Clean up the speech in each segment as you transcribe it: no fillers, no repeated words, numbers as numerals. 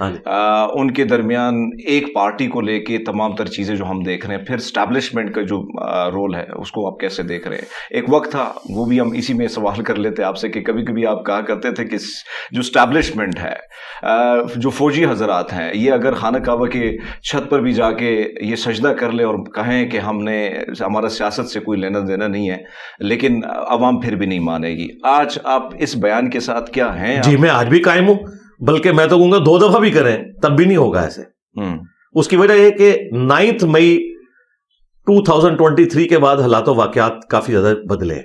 ان کے درمیان ایک پارٹی کو لے کے تمام تر چیزیں جو ہم دیکھ رہے ہیں، پھر اسٹیبلشمنٹ کا جو رول ہے اس کو آپ کیسے دیکھ رہے ہیں؟ ایک وقت تھا، وہ بھی ہم اسی میں سوال کر لیتے آپ سے، کہ کبھی کبھی آپ کہا کرتے تھے کہ جو اسٹیبلشمنٹ ہے، جو فوجی حضرات ہیں، یہ اگر خانہ کعبہ کے چھت پر بھی جا کے یہ سجدہ کر لے اور کہیں کہ ہمارا سیاست سے کوئی لینا دینا نہیں ہے، لیکن عوام پھر بھی نہیں مانے گی. آج آپ اس بیان کے ساتھ کیا ہیں؟ جی میں آج بھی قائم ہوں، بلکہ میں تو کہوں گا 2 دفعہ بھی کریں تب بھی نہیں ہوگا ایسے. اس کی وجہ یہ کہ 9 مئی 2023 کے بعد حالات و واقعات کافی زیادہ بدلے،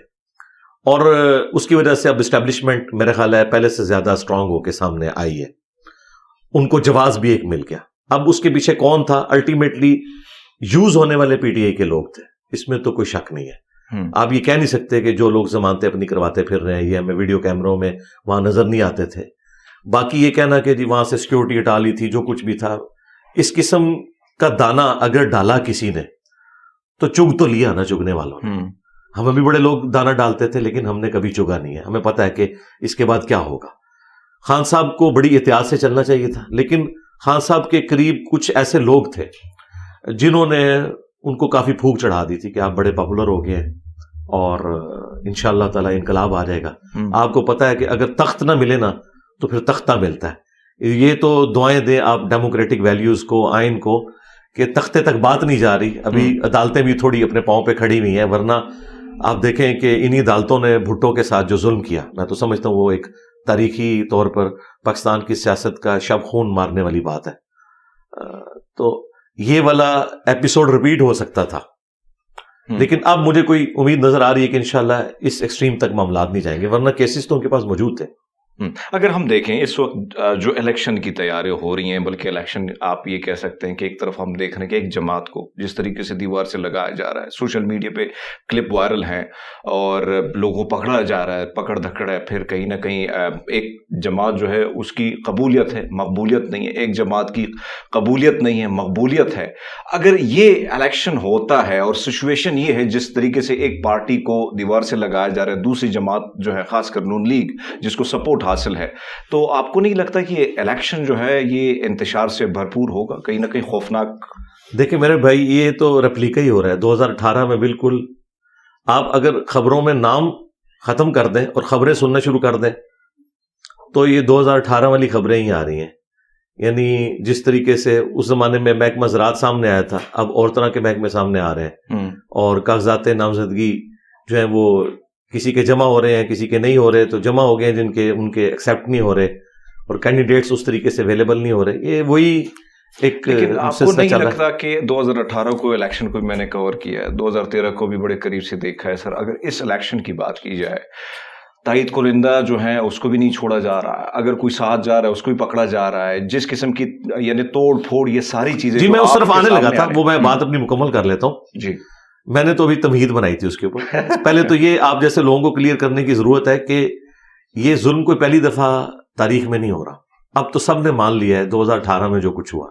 اور اس کی وجہ سے اب اسٹیبلشمنٹ میرے خیال ہے پہلے سے زیادہ اسٹرانگ ہو کے سامنے آئی ہے. ان کو جواز بھی ایک مل گیا. اب اس کے پیچھے کون تھا؟ الٹیمیٹلی یوز ہونے والے پی ٹی آئی کے لوگ تھے، اس میں تو کوئی شک نہیں ہے. آپ یہ کہہ نہیں سکتے کہ جو لوگ ضمانتیں اپنی کرواتے پھر رہے ہیں، یہ ہمیں ویڈیو کیمروں میں وہاں نظر نہیں آتے تھے. باقی یہ کہنا کہ جی وہاں سے سیکیورٹی ہٹا لی تھی، جو کچھ بھی تھا، اس قسم کا دانہ اگر ڈالا کسی نے تو چگ تو لیا نا چگنے والوں نے. ہم بھی بڑے لوگ دانہ ڈالتے تھے لیکن ہم نے کبھی چگا نہیں ہے. ہمیں پتہ ہے کہ اس کے بعد کیا ہوگا. خان صاحب کو بڑی احتیاط سے چلنا چاہیے تھا، لیکن خان صاحب کے قریب کچھ ایسے لوگ تھے جنہوں نے ان کو کافی پھونک چڑھا دی تھی کہ آپ بڑے پاپولر ہو گئے ہیں اور انشاءاللہ تعالی انقلاب آ جائے گا. آپ کو پتہ ہے کہ اگر تخت نہ ملے نا تو پھر تختہ ملتا ہے. یہ تو دعائیں دیں آپ ڈیموکریٹک ویلیوز کو، آئین کو، کہ تختے تک بات نہیں جا رہی. ابھی عدالتیں بھی تھوڑی اپنے پاؤں پہ کھڑی ہوئی ہیں، ورنہ آپ دیکھیں کہ انہی عدالتوں نے بھٹو کے ساتھ جو ظلم کیا، میں تو سمجھتا ہوں وہ ایک تاریخی طور پر پاکستان کی سیاست کا شب خون مارنے والی بات ہے. تو یہ والا ایپیسوڈ ریپیٹ ہو سکتا تھا، لیکن اب مجھے کوئی امید نظر آ رہی ہے کہ انشاءاللہ اس ایکسٹریم تک معاملات نہیں جائیں گے، ورنہ کیسز تو ان کے پاس موجود تھے. اگر ہم دیکھیں اس وقت جو الیکشن کی تیاریاں ہو رہی ہیں، بلکہ الیکشن آپ یہ کہہ سکتے ہیں کہ ایک طرف ہم دیکھ رہے ہیں کہ ایک جماعت کو جس طریقے سے دیوار سے لگایا جا رہا ہے، سوشل میڈیا پہ کلپ وائرل ہیں اور لوگوں کو پکڑا جا رہا ہے، پکڑ دھکڑ ہے، پھر کہیں نہ کہیں ایک جماعت جو ہے اس کی قبولیت ہے، مقبولیت نہیں ہے. ایک جماعت کی قبولیت نہیں ہے، مقبولیت ہے. اگر یہ الیکشن ہوتا ہے اور سچویشن یہ ہے جس طریقے سے ایک پارٹی کو دیوار سے لگایا جا رہا ہے، دوسری جماعت جو ہے خاص کر نون لیگ جس کو سپورٹ حاصل ہے، تو آپ کو نہیں لگتا کہ یہ الیکشن جو ہے یہ انتشار سے بھرپور ہوگا، کہیں نہ کہیں خوفناک؟ دیکھیں میرے بھائی، یہ تو ریپلیکا ہی ہو رہا ہے 2018 میں. بالکل آپ اگر خبروں میں نام ختم کر دیں اور خبریں سننا شروع کر دیں تو یہ 2018 والی خبریں ہی آ رہی ہیں. یعنی جس طریقے سے اس زمانے میں محکمہ زراعت سامنے آیا تھا، اب اور طرح کے محکمے سامنے آ رہے ہیں، اور کاغذات نامزدگی جو ہیں وہ کسی کے جمع ہو رہے ہیں، کسی کے نہیں ہو رہے. تو جمع ہو گئے جن کے ان کے ایکسیپٹ نہیں ہو رہے، اور کینڈیڈیٹس اس طریقے سے اویلیبل نہیں ہو رہے. یہ وہی ایک. لیکن آپ کو نہیں لگتا کہ 2018 کو الیکشن کو میں نے کور کیا ہے، 2013 کو بھی بڑے قریب سے دیکھا ہے سر، اگر اس الیکشن کی بات کی جائے، تائید کنندہ جو ہیں اس کو بھی نہیں چھوڑا جا رہا ہے، اگر کوئی ساتھ جا رہا ہے اس کو بھی پکڑا جا رہا ہے، جس قسم کی یعنی توڑ پھوڑ یہ ساری چیزیں. جی میں اس طرف آنے لگا تھا، وہ میں بات اپنی مکمل کر لیتا ہوں. جی میں نے تو ابھی تمہید بنائی تھی اس کے اوپر. پہلے تو یہ آپ جیسے لوگوں کو کلیئر کرنے کی ضرورت ہے کہ یہ ظلم کوئی پہلی دفعہ تاریخ میں نہیں ہو رہا. اب تو سب نے مان لیا ہے 2018 میں جو کچھ ہوا.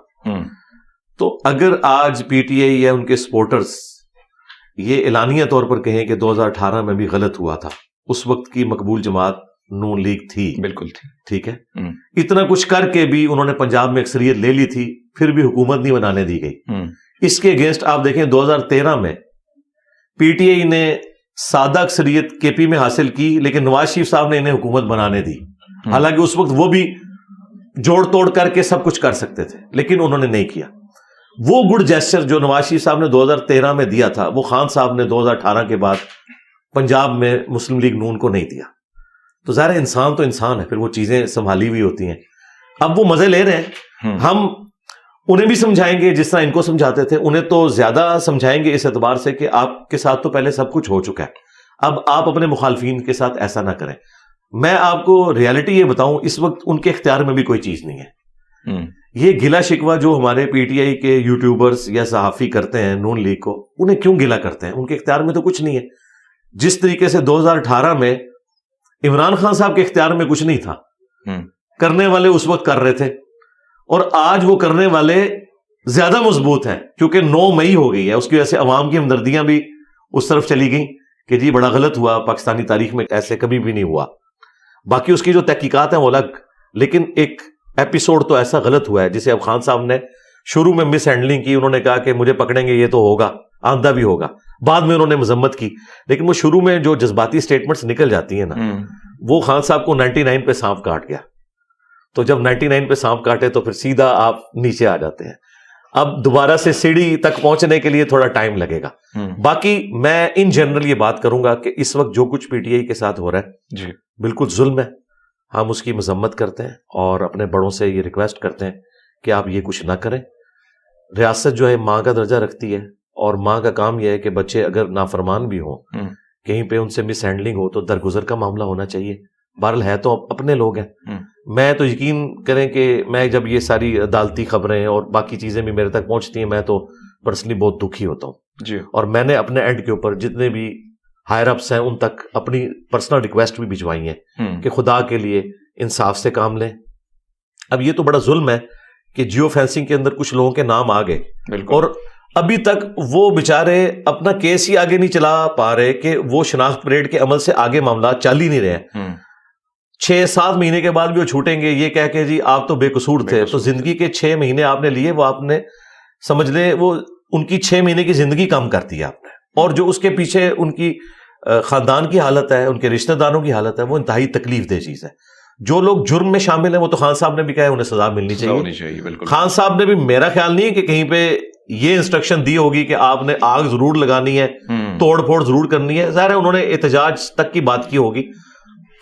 تو اگر آج پی ٹی آئی یا ان کے سپورٹرز یہ اعلانیہ طور پر کہیں کہ 2018 میں بھی غلط ہوا تھا، اس وقت کی مقبول جماعت نون لیگ تھی. بالکل تھی. ٹھیک ہے، اتنا کچھ کر کے بھی انہوں نے پنجاب میں اکثریت لے لی تھی، پھر بھی حکومت نہیں بنانے دی گئی. اس کے اگینسٹ آپ دیکھیں 2013 میں پی ٹی آئی نے سادہ اکثریت کے پی میں حاصل کی، لیکن نواز شریف صاحب نے انہیں حکومت بنانے دی. حالانکہ اس وقت وہ بھی جوڑ توڑ کر کے سب کچھ کر سکتے تھے، لیکن انہوں نے نہیں کیا. وہ گڈ جیسچر جو نواز شریف صاحب نے 2013 میں دیا تھا، وہ خان صاحب نے 2018 کے بعد پنجاب میں مسلم لیگ نون کو نہیں دیا. تو ظاہر انسان تو انسان ہے، پھر وہ چیزیں سنبھالی ہوئی ہوتی ہیں. اب وہ مزے لے رہے ہیں، ہم انہیں بھی سمجھائیں گے جس طرح ان کو سمجھاتے تھے، انہیں تو زیادہ سمجھائیں گے اس اعتبار سے کہ آپ کے ساتھ تو پہلے سب کچھ ہو چکا ہے، اب آپ اپنے مخالفین کے ساتھ ایسا نہ کریں. میں آپ کو ریالٹی یہ بتاؤں، اس وقت ان کے اختیار میں بھی کوئی چیز نہیں ہے. یہ گلا شکوہ جو ہمارے پی ٹی آئی کے یوٹیوبرز یا صحافی کرتے ہیں نون لیگ کو، انہیں کیوں گلا کرتے ہیں؟ ان کے اختیار میں تو کچھ نہیں ہے. جس طریقے سے 2018 میں عمران خان صاحب کے اختیار میں کچھ نہیں تھا، کرنے والے اس وقت کر رہے تھے، اور آج وہ کرنے والے زیادہ مضبوط ہیں کیونکہ 9 مئی ہو گئی ہے. اس کی وجہ سے عوام کی ہمدردیاں بھی اس طرف چلی گئیں کہ جی بڑا غلط ہوا، پاکستانی تاریخ میں ایسے کبھی بھی نہیں ہوا. باقی اس کی جو تحقیقات ہیں وہ الگ، لیکن ایک ایپیسوڈ تو ایسا غلط ہوا ہے جسے اب خان صاحب نے شروع میں مس ہینڈلنگ کی, انہوں نے کہا کہ مجھے پکڑیں گے یہ تو ہوگا, آندہ بھی ہوگا, بعد میں انہوں نے مذمت کی, لیکن وہ شروع میں جو جذباتی سٹیٹمنٹس نکل جاتی ہیں نا, وہ خان صاحب کو 99 پہ سانپ کاٹ گیا. تو جب 99 پہ سانپ کاٹے تو پھر سیدھا آپ نیچے آ جاتے ہیں. اب دوبارہ سے سیڑھی تک پہنچنے کے لیے تھوڑا ٹائم لگے گا. باقی میں ان جنرل یہ بات کروں گا کہ اس وقت جو کچھ پی ٹی آئی کے ساتھ ہو رہا ہے جی بالکل ظلم ہے. ہم اس کی مذمت کرتے ہیں اور اپنے بڑوں سے یہ ریکویسٹ کرتے ہیں کہ آپ یہ کچھ نہ کریں. ریاست جو ہے ماں کا درجہ رکھتی ہے, اور ماں کا کام یہ ہے کہ بچے اگر نافرمان بھی ہوں, کہیں پہ ان سے مس ہینڈلنگ ہو تو درگزر کا معاملہ ہونا چاہیے. بہرحال ہے تو اپنے لوگ ہیں. میں تو یقین کریں کہ میں جب یہ ساری عدالتی خبریں اور باقی چیزیں بھی میرے تک پہنچتی ہیں, میں تو پرسنلی بہت دکھی ہوتا ہوں جی. اور میں نے اپنے اینڈ کے اوپر جتنے بھی ہائر اپس ہیں ان تک اپنی پرسنل ریکویسٹ بھی بھجوائی ہیں کہ خدا کے لیے انصاف سے کام لیں. اب یہ تو بڑا ظلم ہے کہ جیو فینسنگ کے اندر کچھ لوگوں کے نام آ گئے, اور ابھی تک وہ بیچارے اپنا کیس ہی آگے نہیں چلا پا رہے کہ وہ شناخت پریڈ کے عمل سے آگے معاملات چل ہی نہیں رہے. 6-7 مہینے کے بعد بھی وہ چھوٹیں گے یہ کہہ کے جی آپ تو بے قصور تھے. تو زندگی کے 6 مہینے آپ نے لیے, وہ آپ نے سمجھ لیں وہ ان کی 6 مہینے کی زندگی کم کر دی آپ نے, اور جو اس کے پیچھے ان کی خاندان کی حالت ہے, ان کے رشتہ داروں کی حالت ہے, وہ انتہائی تکلیف دہ چیز ہے. جو لوگ جرم میں شامل ہیں وہ تو خان صاحب نے بھی کہا ہے انہیں سزا ملنی چاہیے. خان صاحب نے بھی, میرا خیال نہیں ہے کہ کہیں پہ یہ انسٹرکشن دی ہوگی کہ آپ نے آگ ضرور لگانی ہے, توڑ پھوڑ ضرور کرنی ہے. ظاہر ہے انہوں نے احتجاج تک کی بات کی ہوگی,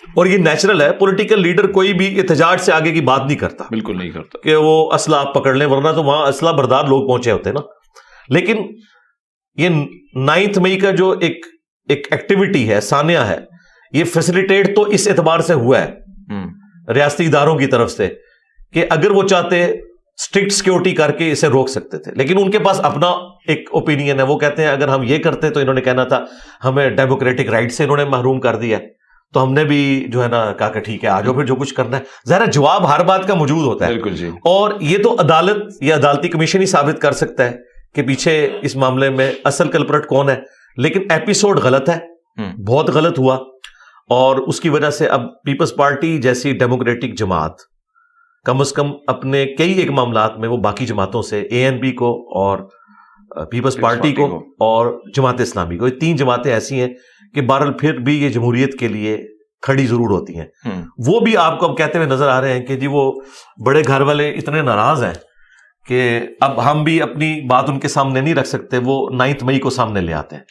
اور یہ نیچرل ہے. پولیٹیکل لیڈر کوئی بھی احتجاج سے آگے کی بات نہیں کرتا, بالکل نہیں کرتا کہ وہ اسلحہ آپ پکڑ لیں, ورنہ تو وہاں اسلحہ بردار لوگ پہنچے ہوتے ہیں نا. لیکن یہ 9 مئی کا جو ایک ایکٹیویٹی ہے, سانیہ ہے, یہ فیسیلیٹیٹ تو اس اعتبار سے ہوا ہے ریاستی اداروں کی طرف سے کہ اگر وہ چاہتے اسٹرکٹ سیکورٹی کر کے اسے روک سکتے تھے, لیکن ان کے پاس اپنا ایک اوپینین ہے. وہ کہتے ہیں اگر ہم یہ کرتے تو انہوں نے کہنا تھا ہمیں ڈیموکریٹک رائٹ سے انہوں نے محروم کر دیا ہے, تو ہم نے بھی جو ہے نا کہا کہ ٹھیک ہے آ جاؤ پھر جو کچھ کرنا ہے. ظاہر جواب ہر بات کا موجود ہوتا ہے, بالکل جی. اور یہ تو عدالت یا عدالتی کمیشن ہی ثابت کر سکتا ہے کہ پیچھے اس معاملے میں اصل کلپرٹ کون ہے. لیکن ایپیسوڈ غلط ہے, بہت غلط ہوا, اور اس کی وجہ سے اب پیپلز پارٹی جیسی ڈیموکریٹک جماعت کم از کم اپنے کئی ایک معاملات میں وہ باقی جماعتوں سے, اے این پی کو اور پیپلز پارٹی کو اور جماعت اسلامی کو, یہ 3 جماعتیں ایسی ہیں کہ بہرحال پھر بھی یہ جمہوریت کے لیے کھڑی ضرور ہوتی ہیں. وہ بھی آپ کو اب کہتے ہوئے نظر آ رہے ہیں کہ جی وہ بڑے گھر والے اتنے ناراض ہیں کہ اب ہم بھی اپنی بات ان کے سامنے نہیں رکھ سکتے, وہ 9 مئی کو سامنے لے آتے ہیں.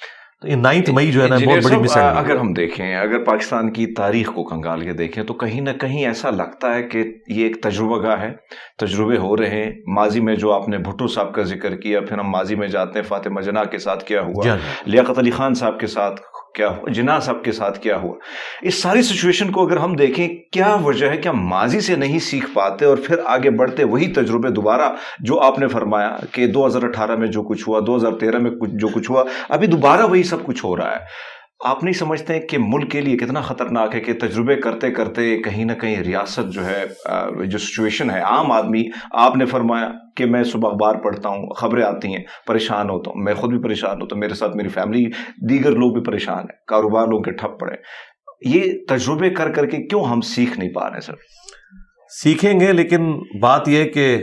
تو یہ 9 مئی جو ہے نا بہت بڑی مس ہینڈلنگ. اگر ہم دیکھیں, اگر پاکستان کی تاریخ کو کھنگال کے دیکھیں تو کہیں نہ کہیں ایسا لگتا ہے کہ یہ ایک تجربہ گاہ ہے, تجربے ہو رہے ہیں. ماضی میں جو آپ نے بھٹو صاحب کا ذکر کیا, پھر ہم ماضی میں جاتے ہیں فاطمہ جناح کے ساتھ کیا ہوا, لیاقت علی خان صاحب کے ساتھ کیا ہوا, جناح صاحب کے ساتھ کیا ہوا. اس ساری سچویشن کو اگر ہم دیکھیں, کیا وجہ ہے, کیا ماضی سے نہیں سیکھ پاتے اور پھر آگے بڑھتے وہی تجربے دوبارہ جو آپ نے فرمایا کہ 2018 میں جو کچھ ہوا, 2013 میں جو کچھ ہوا, ابھی دوبارہ وہی سب کچھ ہو رہا ہے. آپ نہیں سمجھتے کہ ملک کے لیے کتنا خطرناک ہے کہ تجربے کرتے کرتے کہیں نہ کہیں ریاست جو ہے, جو سچویشن ہے, عام آدمی, آپ نے فرمایا کہ میں صبح اخبار پڑھتا ہوں, خبریں آتی ہیں, پریشان ہوتا ہوں, میں خود بھی پریشان ہوتا ہوں, میرے ساتھ میری فیملی, دیگر لوگ بھی پریشان ہیں, کاروبار لوگوں کے ٹھپ پڑے. یہ تجربے کر کر کے کیوں ہم سیکھ نہیں پا رہے سر؟ سیکھیں گے, لیکن بات یہ کہ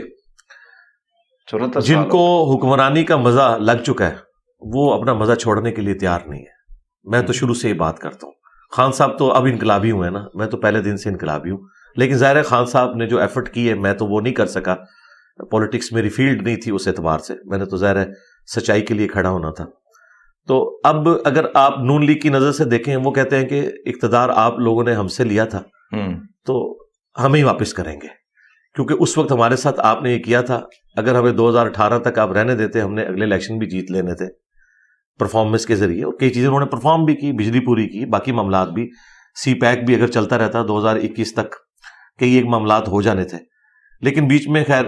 جن کو حکمرانی کا مزہ لگ چکا ہے وہ اپنا مزہ چھوڑنے کے لیے تیار نہیں ہے. میں تو شروع سے ہی بات کرتا ہوں. خان صاحب تو اب انقلابی ہوئے نا, میں تو پہلے دن سے انقلابی ہوں, لیکن ظاہر ہے خان صاحب نے جو ایفرٹ کی ہے میں تو وہ نہیں کر سکا. پولیٹکس میری فیلڈ نہیں تھی اس اعتبار سے, میں نے تو ظاہر ہے سچائی کے لیے کھڑا ہونا تھا. تو اب اگر آپ نون لیگ کی نظر سے دیکھیں, وہ کہتے ہیں کہ اقتدار آپ لوگوں نے ہم سے لیا تھا تو ہمیں ہی واپس کریں گے, کیونکہ اس وقت ہمارے ساتھ آپ نے یہ کیا تھا. اگر ہمیں 2018 تک آپ رہنے دیتے, ہم نے اگلے الیکشن بھی جیت لینے تھے پرفارمنس کے ذریعے, اور کئی چیزیں انہوں نے پرفارم بھی کی, بجلی پوری کی, باقی معاملات بھی, سی پیک بھی اگر چلتا رہتا 2021 تک کئی ایک معاملات ہو جانے تھے. لیکن بیچ میں خیر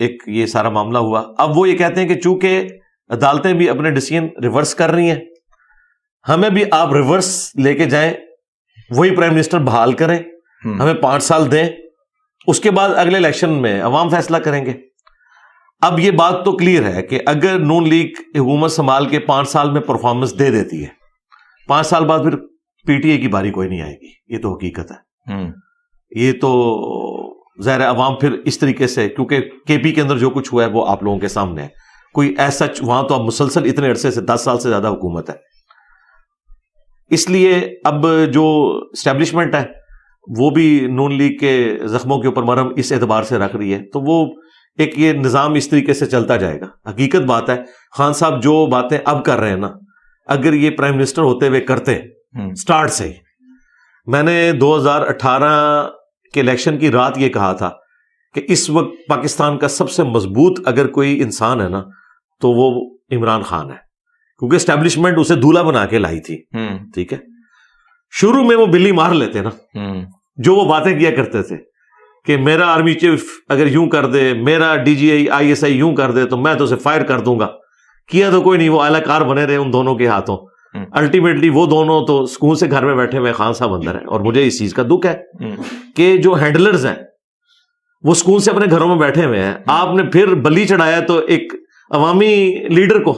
ایک یہ سارا معاملہ ہوا. اب وہ یہ کہتے ہیں کہ چونکہ عدالتیں بھی اپنے ڈیسیژن ریورس کر رہی ہیں, ہمیں بھی آپ ریورس لے کے جائیں, وہی پرائم منسٹر بحال کریں, ہمیں 5 سال دیں, اس کے بعد اگلے الیکشن میں عوام فیصلہ کریں گے. اب یہ بات تو کلیئر ہے کہ اگر نون لیگ حکومت سنبھال کے 5 سال میں پرفارمنس دے دیتی ہے, 5 سال بعد پھر پی ٹی آئی کی باری کوئی نہیں آئے گی. یہ تو حقیقت ہے, یہ تو ظاہر عوام پھر اس طریقے سے, کیونکہ کے پی کے اندر جو کچھ ہوا ہے وہ آپ لوگوں کے سامنے ہے, کوئی ایسا وہاں تو اب مسلسل اتنے عرصے سے 10 سال سے زیادہ حکومت ہے, اس لیے اب جو اسٹیبلشمنٹ ہے وہ بھی نون لیگ کے زخموں کے اوپر مرہم اس اعتبار سے رکھ رہی ہے, تو وہ ایک یہ نظام اس طریقے سے چلتا جائے گا. حقیقت بات ہے خان صاحب جو باتیں اب کر رہے ہیں نا, اگر یہ پرائم منسٹر ہوتے ہوئے کرتے سٹارٹ سے ہی, میں نے 2018 کے الیکشن کی رات یہ کہا تھا کہ اس وقت پاکستان کا سب سے مضبوط اگر کوئی انسان ہے نا تو وہ عمران خان ہے, کیونکہ اسٹیبلشمنٹ اسے دولہا بنا کے لائی تھی. ٹھیک ہے, شروع میں وہ بلی مار لیتے نا, جو وہ باتیں کیا کرتے تھے کہ میرا آرمی چیف اگر یوں کر دے, میرا D G I S I یوں کر دے تو میں تو اسے فائر کر دوں گا. کیا تو کوئی نہیں, وہ اعلی کار بنے رہے ان دونوں کے ہاتھوں. الٹیمیٹلی وہ دونوں تو سکون سے گھر میں بیٹھے ہوئے خان صاحب اندر ہیں, اور مجھے اس چیز کا دکھ ہے کہ جو ہینڈلرز ہیں وہ سکون سے اپنے گھروں میں بیٹھے ہوئے ہیں. آپ نے پھر بلی چڑھایا تو ایک عوامی لیڈر کو,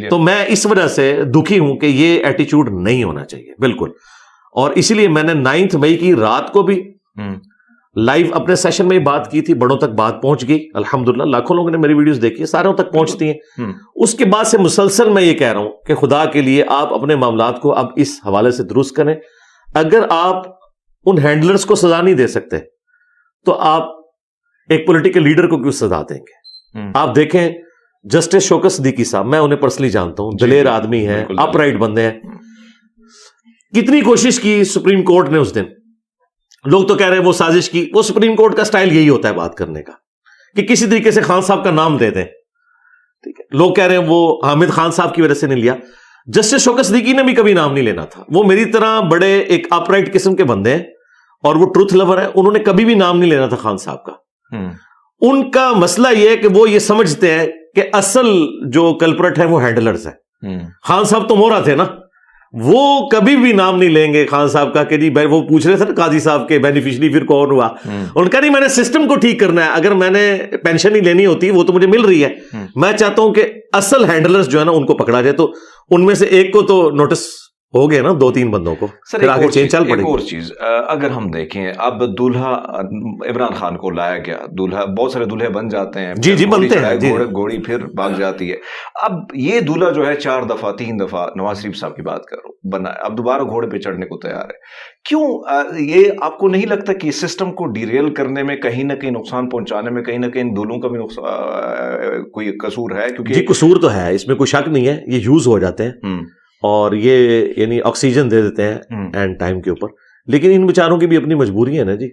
تو میں اس وجہ سے دکھی ہوں کہ یہ ایٹیچیوڈ نہیں ہونا چاہیے بالکل. اور اسی لیے میں نے 9 مئی کی رات کو بھی لائیو اپنے سیشن میں بات کی تھی, بڑوں تک بات پہنچ گئی الحمدللہ, لاکھوں لوگوں نے میری ویڈیوز دیکھی ہے, ساروں تک پہنچتی ہیں. اس کے بعد سے مسلسل میں یہ کہہ رہا ہوں کہ خدا کے لیے آپ اپنے معاملات کو اب اس حوالے سے درست کریں. اگر آپ ان ہینڈلرز کو سزا نہیں دے سکتے تو آپ ایک پولیٹیکل لیڈر کو کیوں سزا دیں گے؟ آپ دیکھیں جسٹس شوکت صدیقی صاحب, میں انہیں پرسنلی جانتا ہوں, دلیر آدمی ہیں, اپ رائٹ بندے ہیں. کتنی کوشش کی سپریم کورٹ نے اس دن, لوگ تو کہہ رہے ہیں وہ سازش کی. وہ سپریم کورٹ کا سٹائل یہی ہوتا ہے بات کرنے کا کہ کسی طریقے سے خان صاحب کا نام دے دیں. ٹھیک ہے, لوگ کہہ رہے ہیں وہ حامد خان صاحب کی وجہ سے نہیں لیا. جسٹس شوکت صدیقی نے بھی کبھی نام نہیں لینا تھا. وہ میری طرح بڑے ایک اپ رائٹ قسم کے بندے ہیں اور وہ ٹروتھ لور ہیں, انہوں نے کبھی بھی نام نہیں لینا تھا خان صاحب کا. ان کا مسئلہ یہ ہے کہ وہ یہ سمجھتے ہیں کہ اصل جو کلپرٹ ہے وہ ہینڈلرز ہے. خان صاحب تو مورا تھے نا, وہ کبھی بھی نام نہیں لیں گے خان صاحب کا کہ جی وہ پوچھ رہے تھے نا قاضی صاحب کے بینیفیشری پھر کون ہوا, ان کا نہیں, میں نے سسٹم کو ٹھیک کرنا ہے. اگر میں نے پینشن ہی لینی ہوتی وہ تو مجھے مل رہی ہے, میں چاہتا ہوں کہ اصل ہینڈلرز جو ہے نا ان کو پکڑا جائے. تو ان میں سے ایک کو تو نوٹس ہو گئے نا, 2-3 بندوں کو. سر ایک اور چیز اگر ہم دیکھیں, اب دولہا عمران خان کو لایا گیا, دولہا بہت سارے دولہے بن جاتے ہیں, جی بنتے ہیں, گھوڑی پھر بھاگ جاتی ہے. اب یہ دولہا جو ہے 4 دفعہ 3 دفعہ نواز شریف صاحب کی بات کر رہا ہوں بنا ہے, اب دوبارہ گھوڑے پہ چڑھنے کو تیار ہے. کیوں یہ آپ کو نہیں لگتا کہ سسٹم کو ڈیریل کرنے میں کہیں نہ کہیں نقصان پہنچانے میں کہیں نہ کہیں دولوں کا بھی کوئی قصور ہے؟ کیونکہ جی قصور تو ہے, اس میں کوئی شک نہیں ہے, یہ یوز ہو جاتے ہیں اور یہ یعنی آکسیجن دے دیتے ہیں اینڈ ٹائم کے اوپر. لیکن ان بیچاروں کی بھی اپنی مجبوری ہے نا جی,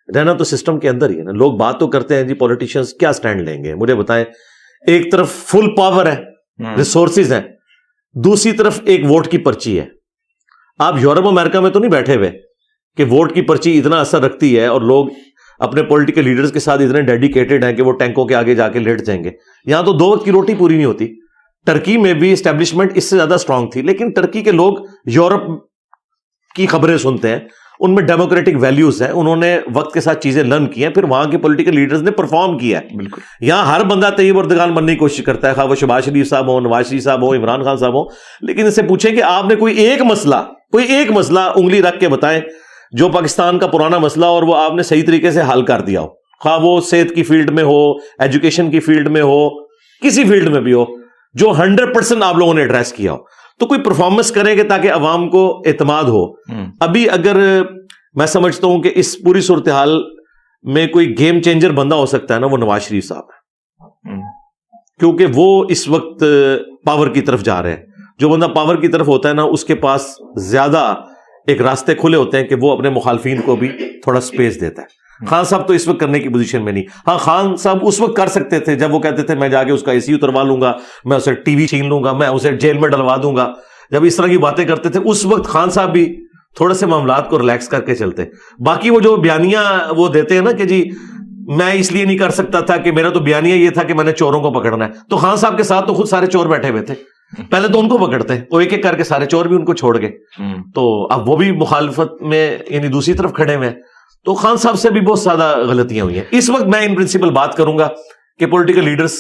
رہنا تو سسٹم کے اندر ہی ہے نا. لوگ بات تو کرتے ہیں جی پولیٹیشینز کیا سٹینڈ لیں گے, مجھے بتائیں. ایک طرف فل پاور ہے, ریسورسز ہیں, دوسری طرف ایک ووٹ کی پرچی ہے. آپ یورپ امریکہ میں تو نہیں بیٹھے ہوئے کہ ووٹ کی پرچی اتنا اثر رکھتی ہے اور لوگ اپنے پولیٹیکل لیڈرز کے ساتھ اتنے ڈیڈیکیٹڈ ہیں کہ وہ ٹینکوں کے آگے جا کے لیٹ جائیں گے. یہاں تو 2 وقت کی روٹی پوری نہیں ہوتی. ٹرکی میں بھی اسٹیبلشمنٹ اس سے زیادہ اسٹرانگ تھی, لیکن ٹرکی کے لوگ یورپ کی خبریں سنتے ہیں, ان میں ڈیموکریٹک ویلیوز ہیں, انہوں نے وقت کے ساتھ چیزیں لرن کی ہیں, پھر وہاں کے پولیٹیکل لیڈرز نے پرفارم کیا ہے. بالکل یہاں ہر بندہ طیب اردگان بننے کی کوشش کرتا ہے, خواہ وہ شہباز شریف صاحب ہوں, نواز شریف صاحب ہوں, عمران خان صاحب ہوں, لیکن اس سے پوچھیں کہ آپ نے کوئی ایک مسئلہ انگلی رکھ کے بتائیں جو پاکستان کا پرانا مسئلہ اور وہ آپ نے صحیح طریقے سے حل کر دیا ہو, خواہ وہ صحت کی فیلڈ میں ہو, ایجوکیشن کی فیلڈ میں ہو, کسی فیلڈ میں بھی ہو, جو 100% آپ لوگوں نے ایڈریس کیا ہو. تو کوئی پرفارمنس کریں گے تاکہ عوام کو اعتماد ہو. ابھی اگر میں سمجھتا ہوں کہ اس پوری صورتحال میں کوئی گیم چینجر بندہ ہو سکتا ہے نا, وہ نواز شریف صاحب ہے, کیونکہ وہ اس وقت پاور کی طرف جا رہے ہیں. جو بندہ پاور کی طرف ہوتا ہے نا, اس کے پاس زیادہ ایک راستے کھلے ہوتے ہیں کہ وہ اپنے مخالفین کو بھی تھوڑا سپیس دیتا ہے. خان صاحب تو اس وقت کرنے کی پوزیشن میں نہیں. ہاں خان صاحب اس وقت کر سکتے تھے جب وہ کہتے تھے میں جا کے اس کا AC اتروا لوں گا, میں اسے ٹی وی چھین لوں گا, میں اسے جیل میں ڈلوا دوں گا. جب اس طرح کی باتیں کرتے تھے اس وقت خان صاحب بھی تھوڑے سے معاملات کو ریلیکس کر کے چلتے. باقی وہ جو بیانیاں وہ دیتے ہیں نا کہ جی میں اس لیے نہیں کر سکتا تھا کہ میرا تو بیانیہ یہ تھا کہ میں نے چوروں کو پکڑنا ہے, تو خان صاحب کے ساتھ تو خود سارے چور بیٹھے ہوئے تھے, پہلے تو ان کو پکڑتے, وہ ایک ایک کر کے سارے چور بھی ان کو چھوڑ گئے. تو اب وہ بھی مخالفت میں یعنی دوسری طرف کھڑے ہوئے ہیں. تو خان صاحب سے بھی بہت زیادہ غلطیاں ہوئی ہیں. اس وقت میں ان پرنسپل بات کروں گا کہ پولیٹیکل لیڈرز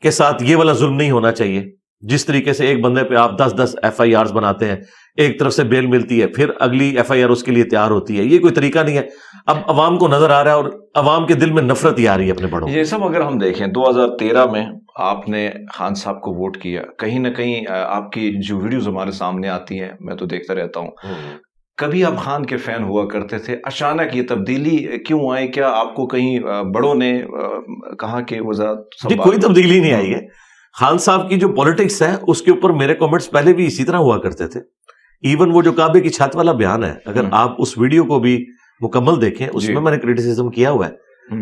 کے ساتھ یہ والا ظلم نہیں ہونا چاہیے جس طریقے سے ایک بندے پہ آپ 10 FIRs بناتے ہیں, ایک طرف سے بیل ملتی ہے, پھر اگلی FIR اس کے لیے تیار ہوتی ہے, یہ کوئی طریقہ نہیں ہے. اب عوام کو نظر آ رہا ہے اور عوام کے دل میں نفرت ہی آ رہی ہے اپنے بڑوں. یہ سب اگر ہم دیکھیں 2013 میں آپ نے خان صاحب کو ووٹ کیا, کہیں نہ کہیں آپ کی جو ویڈیوز ہمارے سامنے آتی ہیں میں تو دیکھتا رہتا ہوں, کبھی آپ خان کے فین ہوا کرتے تھے, اچانک یہ تبدیلی کیوں آئی؟ کیا آپ کو کہیں بڑوں نے کہا کہ وزارت؟ جی کوئی تبدیلی نہیں آئی ہے. خان صاحب کی جو پولیٹکس ہے اس کے اوپر میرے کامنٹس پہلے بھی اسی طرح ہوا کرتے تھے. ایون وہ جو کعبے کی چھت والا بیان ہے, اگر آپ اس ویڈیو کو بھی مکمل دیکھیں, اس میں نے کریٹیسزم کیا ہوا ہے.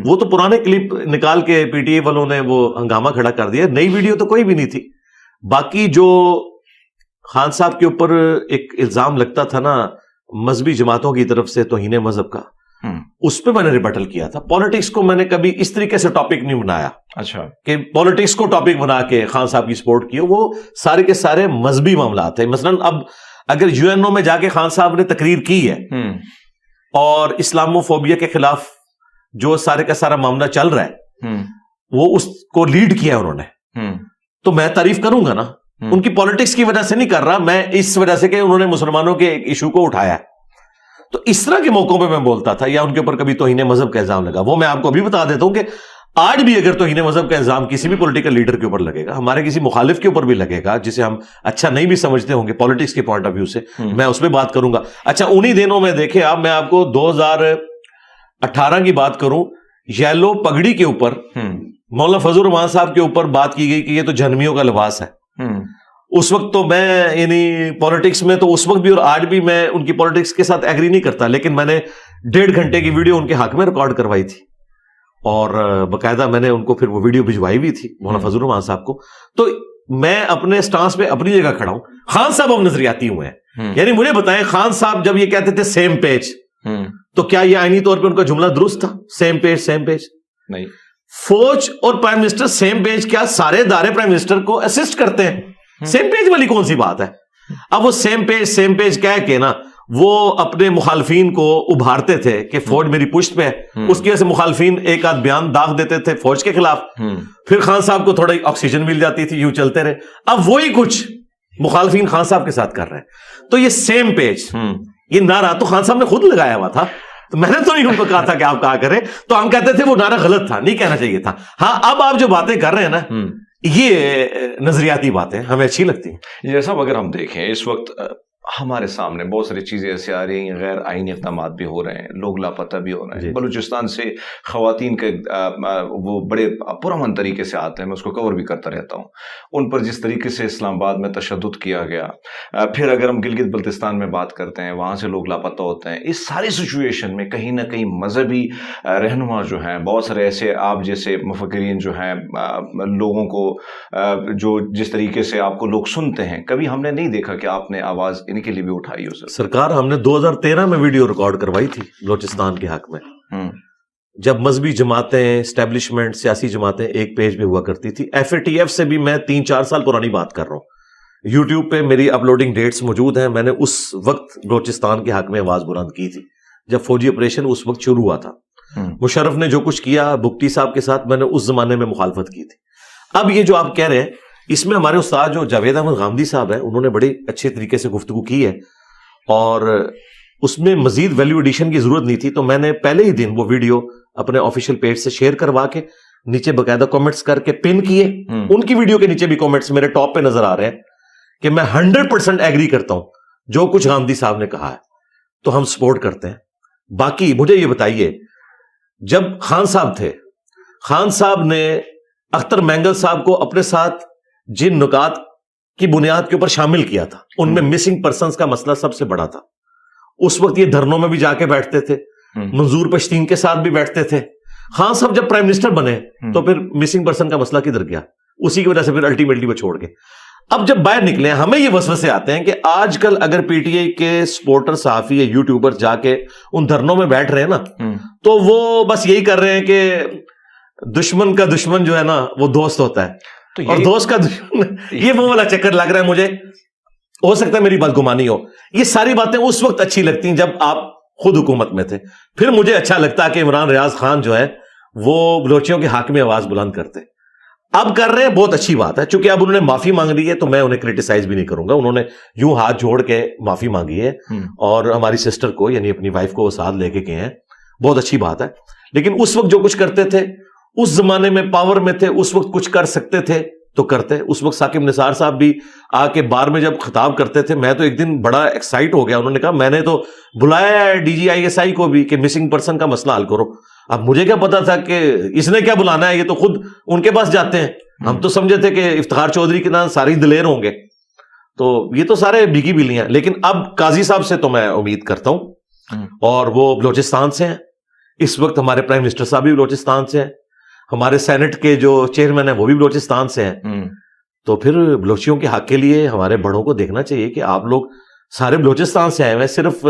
وہ تو پرانے کلپ نکال کے PTI والوں نے وہ ہنگامہ کھڑا کر دیا, نئی ویڈیو تو کوئی بھی نہیں تھی. باقی جو خان صاحب کے اوپر ایک الزام لگتا تھا نا مذہبی جماعتوں کی طرف سے توہین مذہب کا, اس پہ میں نے ریبٹل کیا تھا. پالیٹکس کو میں نے کبھی اس طریقے سے ٹاپک نہیں بنایا. اچھا, کہ پالیٹکس کو ٹاپک بنا کے خان صاحب کی سپورٹ کی, وہ سارے کے سارے مذہبی معاملات ہیں. مثلا اب اگر UNO میں جا کے خان صاحب نے تقریر کی ہے اور اسلامو فوبیا کے خلاف جو سارے کا سارا معاملہ چل رہا ہے وہ اس کو لیڈ کیا انہوں نے, تو میں تعریف کروں گا نا. ان کی پالیٹکس کی وجہ سے نہیں کر رہا میں, اس وجہ سے کہ انہوں نے مسلمانوں کے ایک ایشو کو اٹھایا. تو اس طرح کے موقعوں پہ میں بولتا تھا, یا ان کے اوپر کبھی توہین مذہب کا الزام لگا. وہ میں آپ کو ابھی بتا دیتا ہوں کہ آج بھی اگر توہین مذہب کا الزام کسی بھی پولیٹیکل لیڈر کے اوپر لگے گا, ہمارے کسی مخالف کے اوپر بھی لگے گا جسے ہم اچھا نہیں بھی سمجھتے ہوں گے پالیٹکس کے پوائنٹ آف ویو سے, میں اس پہ بات کروں گا. اچھا انہی دنوں میں دیکھیں آپ, میں آپ کو 2018 کی بات کروں, یلو پگڑی کے اوپر مولانا فضل الرحمان صاحب کے اوپر بات کی گئی کہ یہ تو جہنمیوں کا لباس ہے. اس وقت تو میں یعنی پالیٹکس میں تو اس وقت بھی اور آج بھی میں ان کی پالیٹکس کے ساتھ ایگری نہیں کرتا, لیکن میں نے 1.5 گھنٹے کی ویڈیو ان کے حق میں ریکارڈ کروائی تھی اور باقاعدہ میں نے ان کو پھر وہ ویڈیو بھجوائی بھی تھی مولانا فضل الرحمان صاحب کو. تو میں اپنے سٹانس پہ اپنی جگہ کھڑا ہوں. خان صاحب اب نظریاتی ہوئے ہیں, یعنی مجھے بتائیں خان صاحب جب یہ کہتے تھے سیم پیج, تو کیا یہ آئینی طور پہ ان کا جملہ درست تھا؟ سیم پیج نہیں. فوج اور پرائم منسٹر سیم پیج, کیا سارے ادارے پرائم منسٹر کو اسسٹ کرتے ہیں؟ سیم پیج والی کون سی بات ہے؟ اب وہ سیم پیج کہہ کے نا وہ اپنے مخالفین کو ابھارتے تھے کہ فوج میری پشت پہ ہے, اس کی وجہ سے مخالفین ایک آدھ بیان داغ دیتے تھے فوج کے خلاف, پھر خان صاحب کو تھوڑی آکسیجن مل جاتی تھی, یوں چلتے رہے. اب وہی کچھ مخالفین خان صاحب کے ساتھ کر رہے ہیں. تو یہ سیم پیج, یہ نعرہ تو خان صاحب نے خود لگایا ہوا تھا, تو میں نے تو نہیں ان کو کہا تھا کہ آپ کہا کریں, تو ہم کہتے تھے وہ نعرہ غلط تھا, نہیں کہنا چاہیے تھا. ہاں اب آپ جو باتیں کر رہے ہیں نا یہ نظریاتی باتیں ہمیں اچھی لگتی ہیں. جیسا اگر ہم دیکھیں اس وقت ہمارے سامنے بہت ساری چیزیں ایسے آ رہی ہیں, غیر آئینی اقدامات بھی ہو رہے ہیں, لوگ لاپتہ بھی ہو رہے ہیں. بلوچستان سے خواتین کے وہ بڑے پرامن طریقے سے آتے ہیں, میں اس کو کور بھی کرتا رہتا ہوں. ان پر جس طریقے سے اسلام آباد میں تشدد کیا گیا, پھر اگر ہم گلگت بلتستان میں بات کرتے ہیں وہاں سے لوگ لاپتہ ہوتے ہیں. اس ساری سچویشن میں کہیں نہ کہیں مذہبی رہنما جو ہیں, بہت سارے ایسے آپ جیسے مفکرین جو ہیں, لوگوں کو جو جس طریقے سے آپ کو لوگ سنتے ہیں, کبھی ہم نے نہیں دیکھا کہ آپ نے آواز کے لیے بھی اٹھائی ہو؟ سرکار ہم نے 2013 میں ویڈیو ریکارڈ کروائی تھی بلوچستان کے حق میں, جب مذہبی جماعتیں, اسٹیبلشمنٹ, سیاسی جماعتیں ایک پیج میں ہوا کرتی تھی. FATF سے بھی میں 3-4 سال پرانی بات کر رہا ہوں, یوٹیوب پہ میری اپلوڈنگ ڈیٹس موجود ہیں. میں نے اس وقت بلوچستان کے حق میں آواز بلند کی تھی جب فوجی آپریشن اس وقت شروع ہوا تھا. مشرف نے جو کچھ کیا بگٹی صاحب کے ساتھ, میں نے اس زمانے میں مخالفت کی تھی. اب یہ جو آپ کہہ رہے ہیں اس میں ہمارے استاد جو جاوید احمد غامدی صاحب ہیں, انہوں نے بڑے اچھے طریقے سے گفتگو کی ہے اور اس میں مزید ویلیو ایڈیشن کی ضرورت نہیں تھی. تو میں نے پہلے ہی دن وہ ویڈیو اپنے آفیشیل پیج سے شیئر کروا کے نیچے باقاعدہ کامنٹس کر کے پن کیے. ان کی ویڈیو کے نیچے بھی کامنٹس میرے ٹاپ پہ نظر آ رہے ہیں کہ میں 100% ایگری کرتا ہوں جو کچھ غامدی صاحب نے کہا ہے, تو ہم سپورٹ کرتے ہیں. باقی مجھے یہ بتائیے, جب خان صاحب تھے, خان صاحب نے اختر مینگل صاحب کو اپنے ساتھ جن نکات کی بنیاد کے اوپر شامل کیا تھا, ان میں مسنگ پرسنز کا مسئلہ سب سے بڑا تھا. اس وقت یہ دھرنوں میں بھی جا کے بیٹھتے تھے, منظور پشتین کے ساتھ بھی بیٹھتے تھے. خان صاحب جب پرائم منسٹر بنے تو پھر مسنگ پرسن کا مسئلہ کدھر گیا؟ اسی کی وجہ سے پھر الٹیمیٹلی وہ چھوڑ گئے. اب جب باہر نکلے ہمیں یہ وسوسے آتے ہیں کہ آج کل اگر PTI کے سپورٹر, صحافی یا یوٹیوبر جا کے ان دھرنوں میں بیٹھ رہے ہیں نا, تو وہ بس یہی کر رہے ہیں کہ دشمن کا دشمن جو ہے نا وہ دوست ہوتا ہے, اور دوست کا دشمن, یہ وہ والا چکر لگ رہا ہے مجھے. ہو سکتا ہے میری بات گمانی ہو. یہ ساری باتیں اس وقت اچھی لگتی ہیں جب آپ خود حکومت میں تھے. پھر مجھے اچھا لگتا کہ عمران ریاض خان جو ہے وہ بلوچیوں کے حق میں آواز بلند کرتے. اب کر رہے ہیں, بہت اچھی بات ہے. چونکہ اب انہوں نے معافی مانگ لی ہے تو میں انہیں کرٹیسائز بھی نہیں کروں گا. انہوں نے یوں ہاتھ جوڑ کے معافی مانگی ہے اور ہماری سسٹر کو یعنی اپنی وائف کو وہ ساتھ لے کے گئے ہیں, بہت اچھی بات ہے. لیکن اس وقت جو کچھ کرتے تھے, اس زمانے میں پاور میں تھے, اس وقت کچھ کر سکتے تھے تو کرتے. اس وقت ثاقب نثار صاحب بھی آ کے بار میں جب خطاب کرتے تھے, میں تو ایک دن بڑا ایکسائٹ ہو گیا. انہوں نے کہا میں نے تو بلایا ہے DGISI کو بھی کہ مسنگ پرسن کا مسئلہ حل کرو. اب مجھے کیا پتا تھا کہ اس نے کیا بلانا ہے, یہ تو خود ان کے پاس جاتے ہیں. ہم تو سمجھے تھے کہ افتخار چودھری کے نام سارے دلیر ہوں گے, تو یہ تو سارے بھیگی بلیاں. لیکن اب قاضی صاحب سے تو میں امید کرتا ہوں, اور وہ بلوچستان سے ہیں. اس وقت ہمارے پرائم منسٹر صاحب بھی بلوچستان سے ہیں, ہمارے سینٹ کے جو چیئرمین ہیں وہ بھی بلوچستان سے ہیں. تو پھر بلوچیوں کے حق کے لیے ہمارے بڑوں کو دیکھنا چاہیے کہ آپ لوگ سارے بلوچستان سے آئے ہوئے, صرف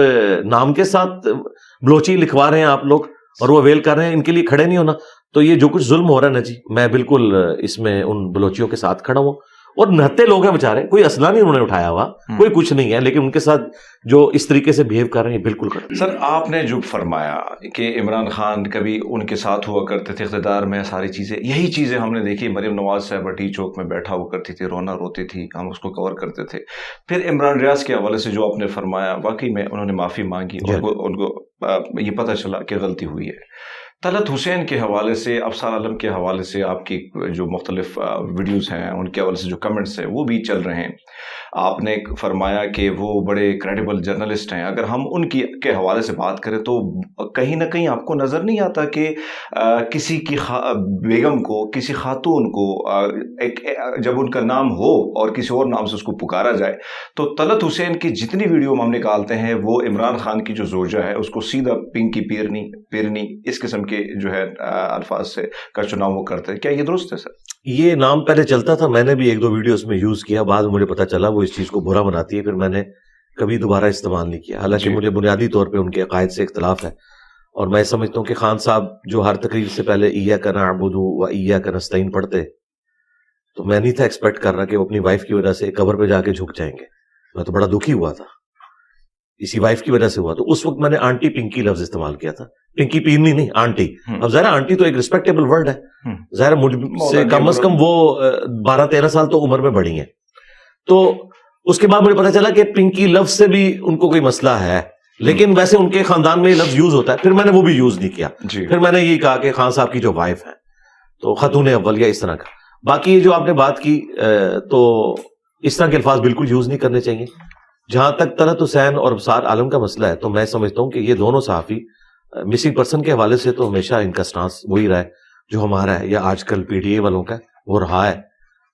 نام کے ساتھ بلوچی لکھوا رہے ہیں آپ لوگ اور وہ ویل کر رہے ہیں, ان کے لیے کھڑے نہیں ہونا. تو یہ جو کچھ ظلم ہو رہا ہے نا جی, میں بالکل اس میں ان بلوچیوں کے ساتھ کھڑا ہوں. اور نہتے لوگ ہیں بیچارے, کوئی اسلحہ نہیں انہوں نے اٹھایا ہوا, کوئی کچھ نہیں ہے, لیکن ان کے ساتھ جو اس طریقے سے بہیو کر رہے ہیں بالکل کر. سر آپ نے جو فرمایا کہ عمران خان کبھی ان کے ساتھ ہوا کرتے تھے اقتدار میں, ساری چیزیں یہی چیزیں ہم نے دیکھی. مریم نواز صاحبہ ٹی چوک میں بیٹھا ہوا کرتی تھی, رونا روتی تھی, ہم اس کو کور کرتے تھے. پھر عمران ریاض کے حوالے سے جو آپ نے فرمایا, واقعی میں انہوں نے معافی مانگی اور ان کو یہ پتہ چلا کہ غلطی ہوئی ہے. طلعت حسین کے حوالے سے, افسر عالم کے حوالے سے آپ کی جو مختلف ویڈیوز ہیں ان کے حوالے سے جو کمنٹس ہیں وہ بھی چل رہے ہیں. آپ نے فرمایا کہ وہ بڑے کریڈیبل جرنلسٹ ہیں. اگر ہم ان کے حوالے سے بات کریں تو کہیں نہ کہیں آپ کو نظر نہیں آتا کہ کسی کی بیگم کو, کسی خاتون کو جب ان کا نام ہو اور کسی اور نام سے اس کو پکارا جائے تو طلعت حسین کی جتنی ویڈیو ہم نکالتے ہیں وہ عمران خان کی جو زوجہ ہے اس کو سیدھا پنکی پیرنی اس قسم کے جو ہے الفاظ سے کا چناؤ وہ کرتے ہیں. کیا یہ درست ہے سر؟ یہ نام پہلے چلتا تھا, میں نے بھی ایک دو ویڈیوز میں یوز کیا, بعد مجھے پتا چلا وہ اس چیز کو برا بناتی ہے, پھر میں نے کبھی دوبارہ استعمال نہیں کیا. حالانکہ مجھے بنیادی طور پہ ان کے عقائد سے اختلاف ہے, اور میں سمجھتا ہوں کہ خان صاحب جو ہر تقریر سے پہلے ایاک نعبد و ایاک نستعین پڑھتے, تو میں نہیں تھا ایکسپیکٹ کر رہا کہ وہ اپنی وائف کی وجہ سے قبر پہ جا کے جھک جائیں گے. میں تو بڑا دکھی ہوا تھا, اسی وائف کی وجہ سے ہوا. تو اس وقت میں نے آنٹی پنکی لفظ استعمال کیا تھا, پنکی پیرنی نہیں, آنٹی. اب ظاہر آنٹی تو ایک ریسپیکٹیبل ورڈ ہے, ظاہر مجھ سے کم از کم وہ 12-13 سال تو عمر میں بڑی ہیں. تو اس کے بعد مجھے پتا چلا کہ پنکی لفظ سے بھی ان کو کوئی مسئلہ ہے, لیکن ویسے ان کے خاندان میں یہ لفظ یوز ہوتا ہے. پھر میں نے وہ بھی یوز نہیں کیا. پھر میں نے یہی کہا کہ خان صاحب کی جو وائف ہے تو خاتون اول یا اس طرح کا. باقی یہ جو آپ نے بات کی تو اس طرح کے الفاظ بالکل یوز نہیں کرنے چاہیے. جہاں تک طلعت حسین اور ابصار عالم کا مسئلہ ہے تو میں سمجھتا ہوں کہ یہ دونوں صحافی مسنگ پرسن کے حوالے سے تو ہمیشہ ان کا سٹانس وہی رہا ہے جو ہمارا ہے, یا آج کل PTI والوں کا وہ رہا ہے,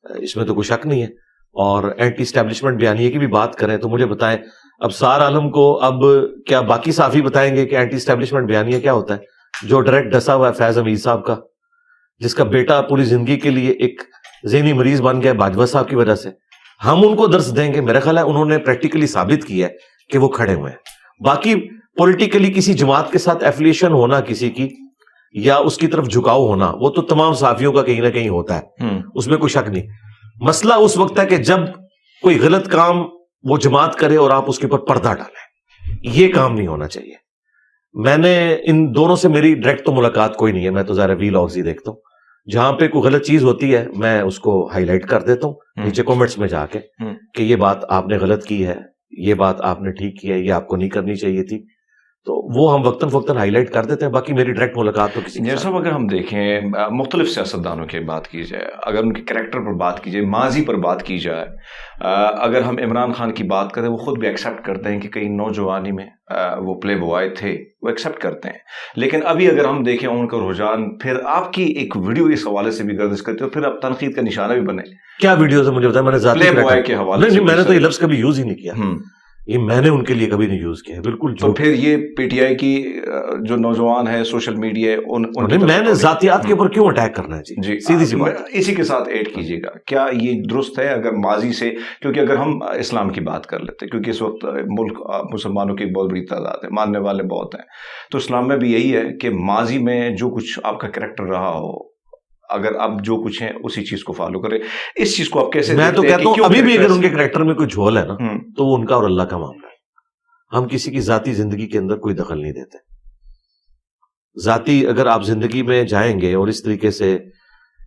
اس میں تو کوئی شک نہیں ہے. اور اینٹی اسٹیبلشمنٹ بیانیے کی بھی بات کریں تو مجھے بتائیں ابصار عالم کو اب کیا باقی صحافی بتائیں گے کہ اینٹی اسٹیبلشمنٹ بیانیہ کیا ہوتا ہے, جو ڈائریکٹ ڈسا ہوا ہے فیض حمید صاحب کا, جس کا بیٹا پوری زندگی کے لیے ایک ذہنی مریض بن گیا باجوہ صاحب کی وجہ سے. ہم ان کو درس دیں گے؟ میرا خیال ہے انہوں نے پریکٹیکلی ثابت کیا ہے کہ وہ کھڑے ہوئے ہیں. باقی پولیٹیکلی کسی جماعت کے ساتھ ایفیلیشن ہونا کسی کی, یا اس کی طرف جھکاؤ ہونا, وہ تو تمام صحافیوں کا کہیں نہ کہیں ہوتا ہے, اس میں کوئی شک نہیں. مسئلہ اس وقت ہے کہ جب کوئی غلط کام وہ جماعت کرے اور آپ اس کے اوپر پردہ ڈالیں, یہ کام نہیں ہونا چاہیے. میں نے ان دونوں سے میری ڈائریکٹ تو ملاقات کوئی نہیں ہے, میں تو ظاہر ویلاگز ہی دیکھتا ہوں. جہاں پہ کوئی غلط چیز ہوتی ہے میں اس کو ہائی لائٹ کر دیتا ہوں نیچے کامنٹس میں جا کے کہ یہ بات آپ نے غلط کی ہے, یہ بات آپ نے ٹھیک کی ہے, یہ آپ کو نہیں کرنی چاہیے تھی. تو وہ ہم وقتاً فوقتاً ہائی لائٹ کر دیتے ہیں. باقی میری ڈائریکٹ ملاقات تو کسی جیسا اگر ہم دیکھیں مختلف سیاستدانوں کی بات کی جائے, اگر ان کے کریکٹر پر بات کی جائے, ماضی پر بات کی جائے, اگر ہم عمران خان کی بات کریں وہ خود بھی ایکسیپٹ کرتے ہیں کہ کئی نوجوانی میں وہ پلے بوائے تھے, وہ ایکسیپٹ کرتے ہیں. لیکن ابھی اگر ہم دیکھیں ان کا رجحان, پھر آپ کی ایک ویڈیو اس حوالے سے بھی گردش کرتے ہو, پھر آپ تنقید کا نشانہ بھی بنے. کیا ویڈیوز ہے مجھے بتائیں, میں نے ذاتی پلے بوائے کے حوالے سے میں نے تو یہ لفظ کبھی یوز ہی نہیں کیا, یہ میں نے ان کے لیے کبھی نہیں یوز کیا. بالکل. تو پھر یہ PTI کی جو نوجوان ہے سوشل میڈیا میں نے ذاتیات کے اوپر کیوں اٹیک کرنا ہے جی سیدھی سی بات. اسی کے ساتھ ایڈ کیجیے گا, کیا یہ درست ہے اگر ماضی سے, کیونکہ اگر ہم اسلام کی بات کر لیتے, کیونکہ اس وقت ملک مسلمانوں کی بہت بڑی تعداد ہے, ماننے والے بہت ہیں, تو اسلام میں بھی یہی ہے کہ ماضی میں جو کچھ آپ کا کریکٹر رہا ہو, اگر آپ جو کچھ ہیں اسی چیز کو فالو کریں. اس چیز کو آپ کیسے؟ میں تو کہتا ہوں ابھی بھی اگر ان کے کریکٹر میں کوئی جھول ہے نا تو وہ ان کا اور اللہ کا معاملہ ہے. ہم کسی کی ذاتی زندگی کے اندر کوئی دخل نہیں دیتے. ذاتی اگر آپ زندگی میں جائیں گے اور اس طریقے سے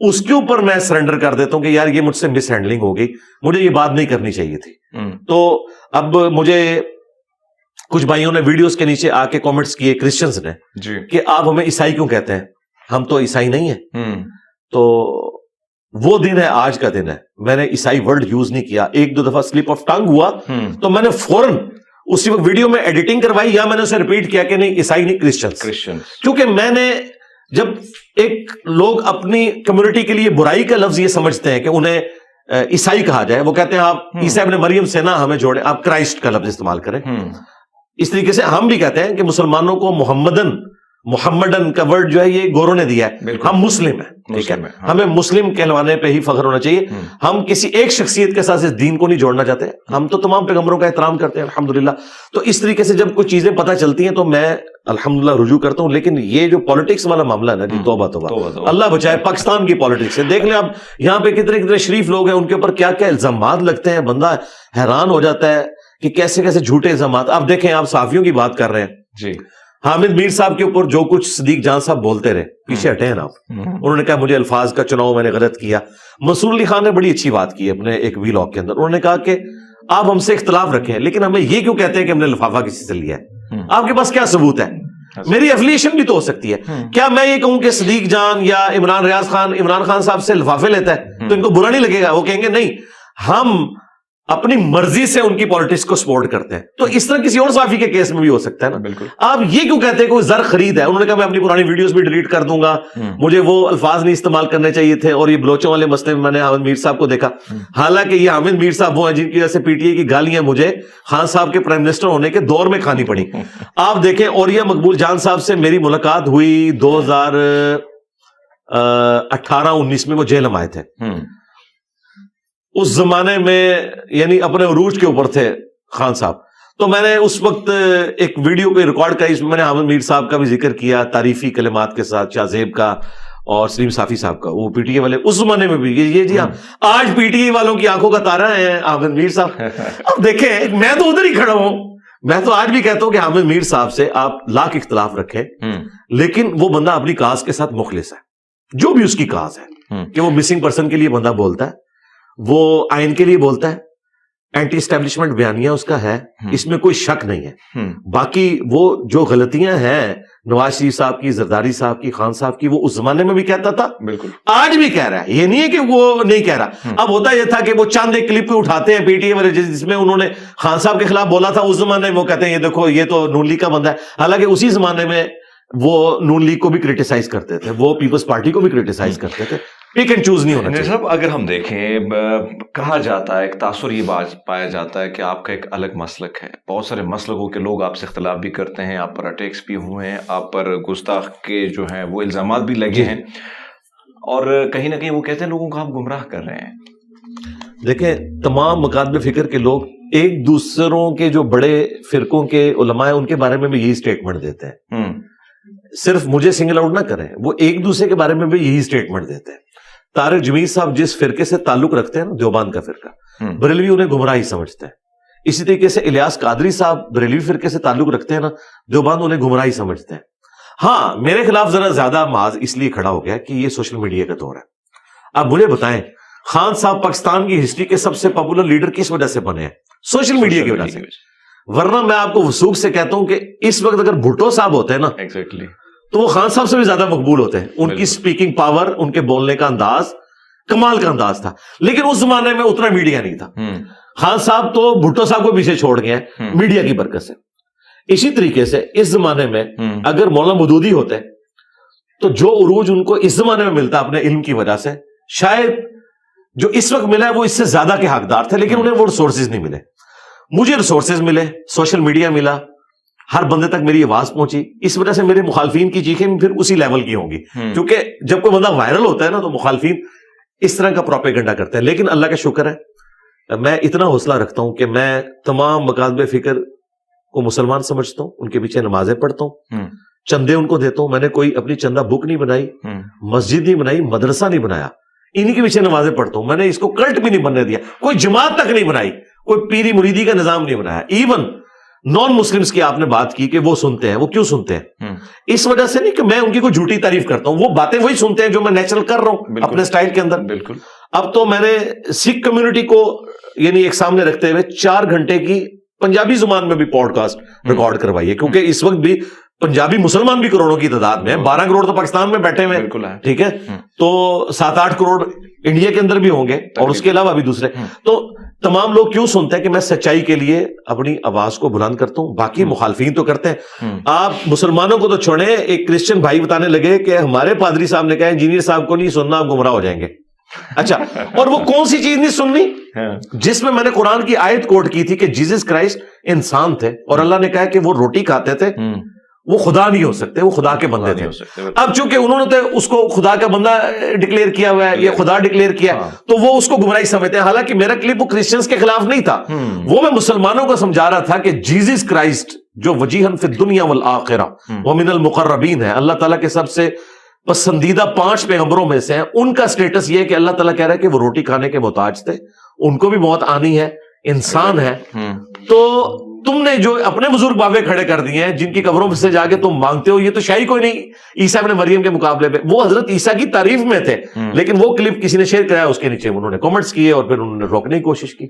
اس کے اوپر میں سرنڈر کر دیتا ہوں کہ یار یہ مجھ سے مس ہینڈلنگ ہو گئی, مجھے یہ بات نہیں کرنی چاہیے تھی. تو اب مجھے کچھ بھائیوں نے ویڈیوز کے نیچے آ کے کامنٹس کیے, کرسچنز نے, کہ آپ ہمیں عیسائی کیوں کہتے ہیں, ہم تو عیسائی نہیں ہیں. تو وہ دن ہے, آج کا دن ہے. میں نے عیسائی ورڈ یوز نہیں کیا. ایک دو دفعہ سلپ آف ٹنگ ہوا تو میں نے فوراً اسی وقت ویڈیو میں ایڈیٹنگ کروائی, یا میں نے اسے ریپیٹ کیا کہ نہیں عیسائی نہیں, کرسچن. کیونکہ میں نے, جب ایک لوگ اپنی کمیونٹی کے لیے برائی کا لفظ یہ سمجھتے ہیں کہ انہیں عیسائی کہا جائے, وہ کہتے ہیں آپ عیسیٰ ابن مریم سے نہ ہمیں جوڑیں, آپ کرائسٹ کا لفظ استعمال کریں. اس طریقے سے ہم بھی کہتے ہیں کہ مسلمانوں کو محمدن کا ورڈ جو ہے یہ گوروں نے دیا ہے, ہم مسلم ہیں, ٹھیک ہے, ہمیں مسلم کہلوانے پہ ہی فخر ہونا چاہیے. ہم کسی ایک شخصیت کے ساتھ اس دین کو نہیں جوڑنا چاہتے, ہم تو تمام پیغمبروں کا احترام کرتے ہیں الحمدللہ. تو اس طریقے سے جب کچھ چیزیں پتہ چلتی ہیں تو میں الحمدللہ رجوع کرتا ہوں. لیکن یہ جو پالیٹکس والا معاملہ ہے نا جی, توبہ اللہ بچائے پاکستان کی پالیٹکس سے. دیکھ لیں آپ یہاں پہ کتنے شریف لوگ ہیں, ان کے اوپر کیا کیا الزامات لگتے ہیں, بندہ حیران ہو جاتا ہے کہ کیسے کیسے جھوٹے الزامات. آپ دیکھیں, آپ صحافیوں کی بات کر رہے ہیں جی, حامد میر صاحب کے اوپر جو کچھ صدیق جان صاحب بولتے رہے, پیچھے ہٹے ہیں نا آپ, انہوں نے کہا مجھے الفاظ کا چناؤ میں نے غلط کیا. منصور علی خان نے بڑی اچھی بات کی اپنے ایک ویلاگ کے اندر, انہوں نے کہا کہ آپ ہم سے اختلاف رکھیں لیکن ہمیں یہ کیوں کہتے ہیں کہ ہم نے لفافہ کسی سے لیا ہے, آپ کے پاس کیا ثبوت ہے؟ میری افیلیشن بھی تو ہو سکتی ہے. کیا میں یہ کہوں کہ صدیق جان یا عمران خان صاحب سے لفافے لیتا ہے تو ان کو برا نہیں لگے گا؟ وہ کہیں گے نہیں, ہم اپنی مرضی سے ان کی پالیٹکس کو سپورٹ کرتے ہیں. تو اس طرح کسی اور صحافی کے کیس میں بھی ہو سکتا ہے نا. بالکل. آپ یہ کیوں کہتے ہیں کوئی زر خرید ہے؟ انہوں نے کہا میں اپنی پرانی ویڈیوز بھی ڈیلیٹ کر دوں گا, مجھے وہ الفاظ نہیں استعمال کرنے چاہیے تھے. اور یہ بلوچوں والے مسئلے میں نے حامد میر صاحب کو دیکھا, حالانکہ یہ حامد میر صاحب وہ ہیں جن کی وجہ سے پی ٹی آئی کی گالیاں مجھے خان صاحب کے پرائم منسٹر ہونے کے دور میں کھانی پڑی. آپ دیکھیں, اوریہ مقبول جان صاحب سے میری ملاقات ہوئی 2018-19 میں, وہ جیل میں آئے تھے. اس زمانے میں یعنی اپنے عروج کے اوپر تھے خان صاحب, تو میں نے اس وقت ایک ویڈیو کو ریکارڈ کری, اس میں نے حامد میر صاحب کا بھی ذکر کیا تعریفی کلمات کے ساتھ, شاہ زیب کا اور سلیم صافی صاحب کا, وہ پی ٹی اے والے اس زمانے میں بھی. یہ جی ہاں, آج پی ٹی اے والوں کی آنکھوں کا تارا ہے حامد میر صاحب. اب دیکھیں, میں تو ادھر ہی کھڑا ہوں, میں تو آج بھی کہتا ہوں کہ حامد میر صاحب سے آپ لاکھ اختلاف رکھیں, لیکن وہ بندہ اپنی کاز کے ساتھ مخلص ہے, جو بھی اس کی کاز ہے, کہ وہ مسنگ پرسن کے لیے بندہ بولتا ہے, وہ آئین کے لیے بولتا ہے, اینٹی اسٹیبلشمنٹ بیانیہ اس کا ہے, اس میں کوئی شک نہیں ہے. باقی وہ جو غلطیاں ہیں نواز شریف صاحب کی, زرداری صاحب کی, خان صاحب کی, وہ اس زمانے میں بھی کہتا تھا, بالکل آج بھی کہہ رہا ہے. یہ نہیں ہے کہ وہ نہیں کہہ رہا. اب ہوتا یہ تھا کہ وہ چاند ایک کلپ اٹھاتے ہیں پی ٹی اے والے جس میں انہوں نے خان صاحب کے خلاف بولا تھا, اس زمانے میں وہ کہتے ہیں یہ دیکھو یہ تو نون لیگ کا بندہ ہے, حالانکہ اسی زمانے میں وہ نون لیگ کو بھی کرٹیسائز کرتے تھے, وہ پیپلز پارٹی کو بھی کرٹیسائز کرتے تھے. پک اینڈ چوز نہیں ہونا چاہیے. صاحب اگر ہم دیکھیں, کہا جاتا ہے, ایک تاثر یہ بات پایا جاتا ہے کہ آپ کا ایک الگ مسلک ہے, بہت سارے مسلکوں کے لوگ آپ سے اختلاف بھی کرتے ہیں, آپ پر اٹیکس بھی ہوئے ہیں, آپ پر گستاخ کے جو ہیں وہ الزامات بھی لگے ہیں, اور کہیں نہ کہیں وہ کہتے ہیں لوگوں کو آپ گمراہ کر رہے ہیں. دیکھیں, تمام مکاتب فکر کے لوگ ایک دوسروں کے جو بڑے فرقوں کے علماء ہیں ان کے بارے میں بھی یہی اسٹیٹمنٹ دیتے ہیں. صرف مجھے سنگل آؤٹ نہ کریں, وہ ایک دوسرے کے بارے میں بھی یہی اسٹیٹمنٹ دیتے ہیں. طارق جمیل صاحب جس فرقے سے تعلق رکھتے ہیں نا, دیوبند کا فرقہ, بریلوی انہیں گمراہی سمجھتے ہیں. اسی طریقے سے الیاس قادری صاحب بریلوی فرقے سے تعلق رکھتے ہیں نا, دیوبند انہیں گمراہی سمجھتے ہیں. ہاں, میرے خلاف ذرا زیادہ محاذ اس لیے کھڑا ہو گیا کہ یہ سوشل میڈیا کا دور ہے. اب مجھے بتائیں, خان صاحب پاکستان کی ہسٹری کے سب سے پاپولر لیڈر کس وجہ سے بنے ہیں؟ سوشل میڈیا کی وجہ سے. ورنہ میں آپ کو وثوق سے کہتا ہوں کہ اس وقت اگر بھٹو صاحب ہوتے ہیں نا, تو وہ خان صاحب سے بھی زیادہ مقبول ہوتے ہیں. ان کی سپیکنگ پاور, ان کے بولنے کا انداز کمال کا انداز تھا, لیکن اس زمانے میں اتنا میڈیا نہیں تھا. خان صاحب تو بھٹو صاحب کو پیچھے چھوڑ گئے ہیں میڈیا کی برکت سے. اسی طریقے سے اس زمانے میں اگر مولانا مودودی ہوتے تو جو عروج ان کو اس زمانے میں ملتا اپنے علم کی وجہ سے, شاید جو اس وقت ملا ہے وہ اس سے زیادہ کے حقدار تھے, لیکن انہیں وہ ریسورسز نہیں ملے. مجھے ریسورسز ملے, سوشل میڈیا ملا, ہر بندے تک میری آواز پہنچی. اس وجہ سے میرے مخالفین کی چیخیں پھر اسی لیول کی ہوں گی, کیونکہ جب کوئی بندہ وائرل ہوتا ہے نا تو مخالفین اس طرح کا پروپیگنڈا کرتے ہیں. لیکن اللہ کا شکر ہے, میں اتنا حوصلہ رکھتا ہوں کہ میں تمام مکاتب فکر کو مسلمان سمجھتا ہوں, ان کے پیچھے نمازیں پڑھتا ہوں, چندے ان کو دیتا ہوں. میں نے کوئی اپنی چندہ بک نہیں بنائی, مسجد نہیں بنائی, مدرسہ نہیں بنایا, انہی کے پیچھے نمازیں پڑھتا ہوں. میں نے اس کو کلٹ بھی نہیں بننے دیا, کوئی جماعت تک نہیں بنائی, کوئی پیری مریدی کا نظام نہیں بنایا. ایون نان مسلمس کی آپ نے بات کی کہ وہ سنتے ہیں, وہ کیوں سنتے ہیں؟ اس وجہ سے نہیں کہ میں ان کی کوئی جھوٹی تعریف کرتا ہوں, وہ باتیں وہی سنتے ہیں جو میں نیچرل کر رہا ہوں اپنے سٹائل کے اندر. بالکل. اب تو میں نے سکھ کمیونٹی کو یعنی ایک سامنے رکھتے ہوئے 4 گھنٹے کی پنجابی زبان میں بھی پوڈ کاسٹ ریکارڈ کروائی ہے, کیونکہ اس وقت بھی پنجابی مسلمان بھی کروڑوں کی تعداد میں ہیں, 12 کروڑ تو پاکستان میں بیٹھے ہوئے ہیں, ٹھیک ہے, تو 7-8 کروڑ انڈیا کے اندر بھی ہوں گے, اور اس کے علاوہ بھی دوسرے. تو تمام لوگ کیوں سنتے ہیں کہ میں سچائی کے لیے اپنی آواز کو بلند کرتا ہوں, باقی مخالفین تو کرتے ہیں. آپ مسلمانوں کو تو چھوڑیں, ایک کرسچن بھائی بتانے لگے کہ ہمارے پادری صاحب نے کہا انجینئر صاحب کو نہیں سننا, آپ گمراہ ہو جائیں گے. اچھا, اور وہ کون سی چیز نہیں سننی جس میں نے قرآن کی آیت کوٹ کی تھی کہ جیسس کرائسٹ انسان تھے, اور اللہ نے کہا کہ وہ روٹی کھاتے تھے, وہ خدا نہیں ہو سکتے, وہ خدا کے بندے تھے. اب چونکہ انہوں نے اس کو خدا کا بندہ ڈکلیئر کیا ہوا ہے, یہ خدا ڈکلیئر کیا, تو وہ اس کو گمراہی سمجھتے ہیں. حالانکہ میرا کلپ وہ کرسچنز کے خلاف نہیں تھا, وہ میں مسلمانوں کو سمجھا رہا تھا کہ جیسس کرائسٹ جو وجیہن فی الدنیا والآخرہ ومن المقربین ہے, اللہ تعالیٰ کے سب سے پسندیدہ 5 پیغمبروں میں سے ہیں, ان کا سٹیٹس یہ ہے کہ اللہ تعالیٰ کہہ رہا ہے کہ وہ روٹی کھانے کے محتاج تھے, ان کو بھی موت آنی ہے, انسان ہے. تو تم نے جو اپنے بزرگ بابے کھڑے کر دیے ہیں جن کی قبروں سے جا کے تم مانگتے ہو, یہ تو شاہی کوئی نہیں عیسیٰ ابن مریم کے مقابلے پہ. وہ حضرت عیسیٰ کی تعریف میں تھے, لیکن وہ کلپ کسی نے شیئر کرایا, اس کے نیچے انہوں نے کامنٹس کیے اور پھر انہوں نے روکنے کی کوشش کی.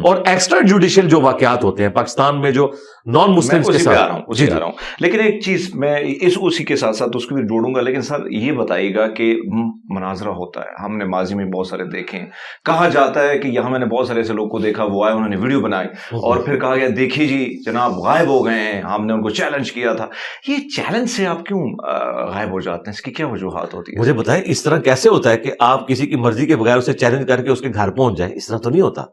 اور ایکسٹرا جوڈیشل جو واقعات ہوتے ہیں پاکستان میں جو نان مسلم کے ساتھ آ رہا ہوں, لیکن ایک چیز میں اسی کے ساتھ ساتھ اس کو بھی جوڑوں گا. لیکن سر یہ بتائیے گا کہ مناظرہ ہوتا ہے, ہم نے ماضی میں بہت سارے دیکھے ہیں, کہا جاتا ہے کہ یہاں میں نے بہت سارے ایسے لوگ کو دیکھا, وہ آئے انہوں نے ویڈیو بنائی اور پھر کہا گیا دیکھیے جی جناب غائب ہو گئے ہیں, ہم نے ان کو چیلنج کیا تھا. یہ چیلنج سے آپ کیوں غائب ہو جاتے ہیں, اس کی کیا وجوہات ہوتی ہے؟ مجھے بتائیں اس طرح کیسے ہوتا ہے کہ آپ کسی کی مرضی کے بغیر اسے چیلنج کر کے اس کے گھر پہنچ جائیں, اس طرح تو نہیں ہوتا.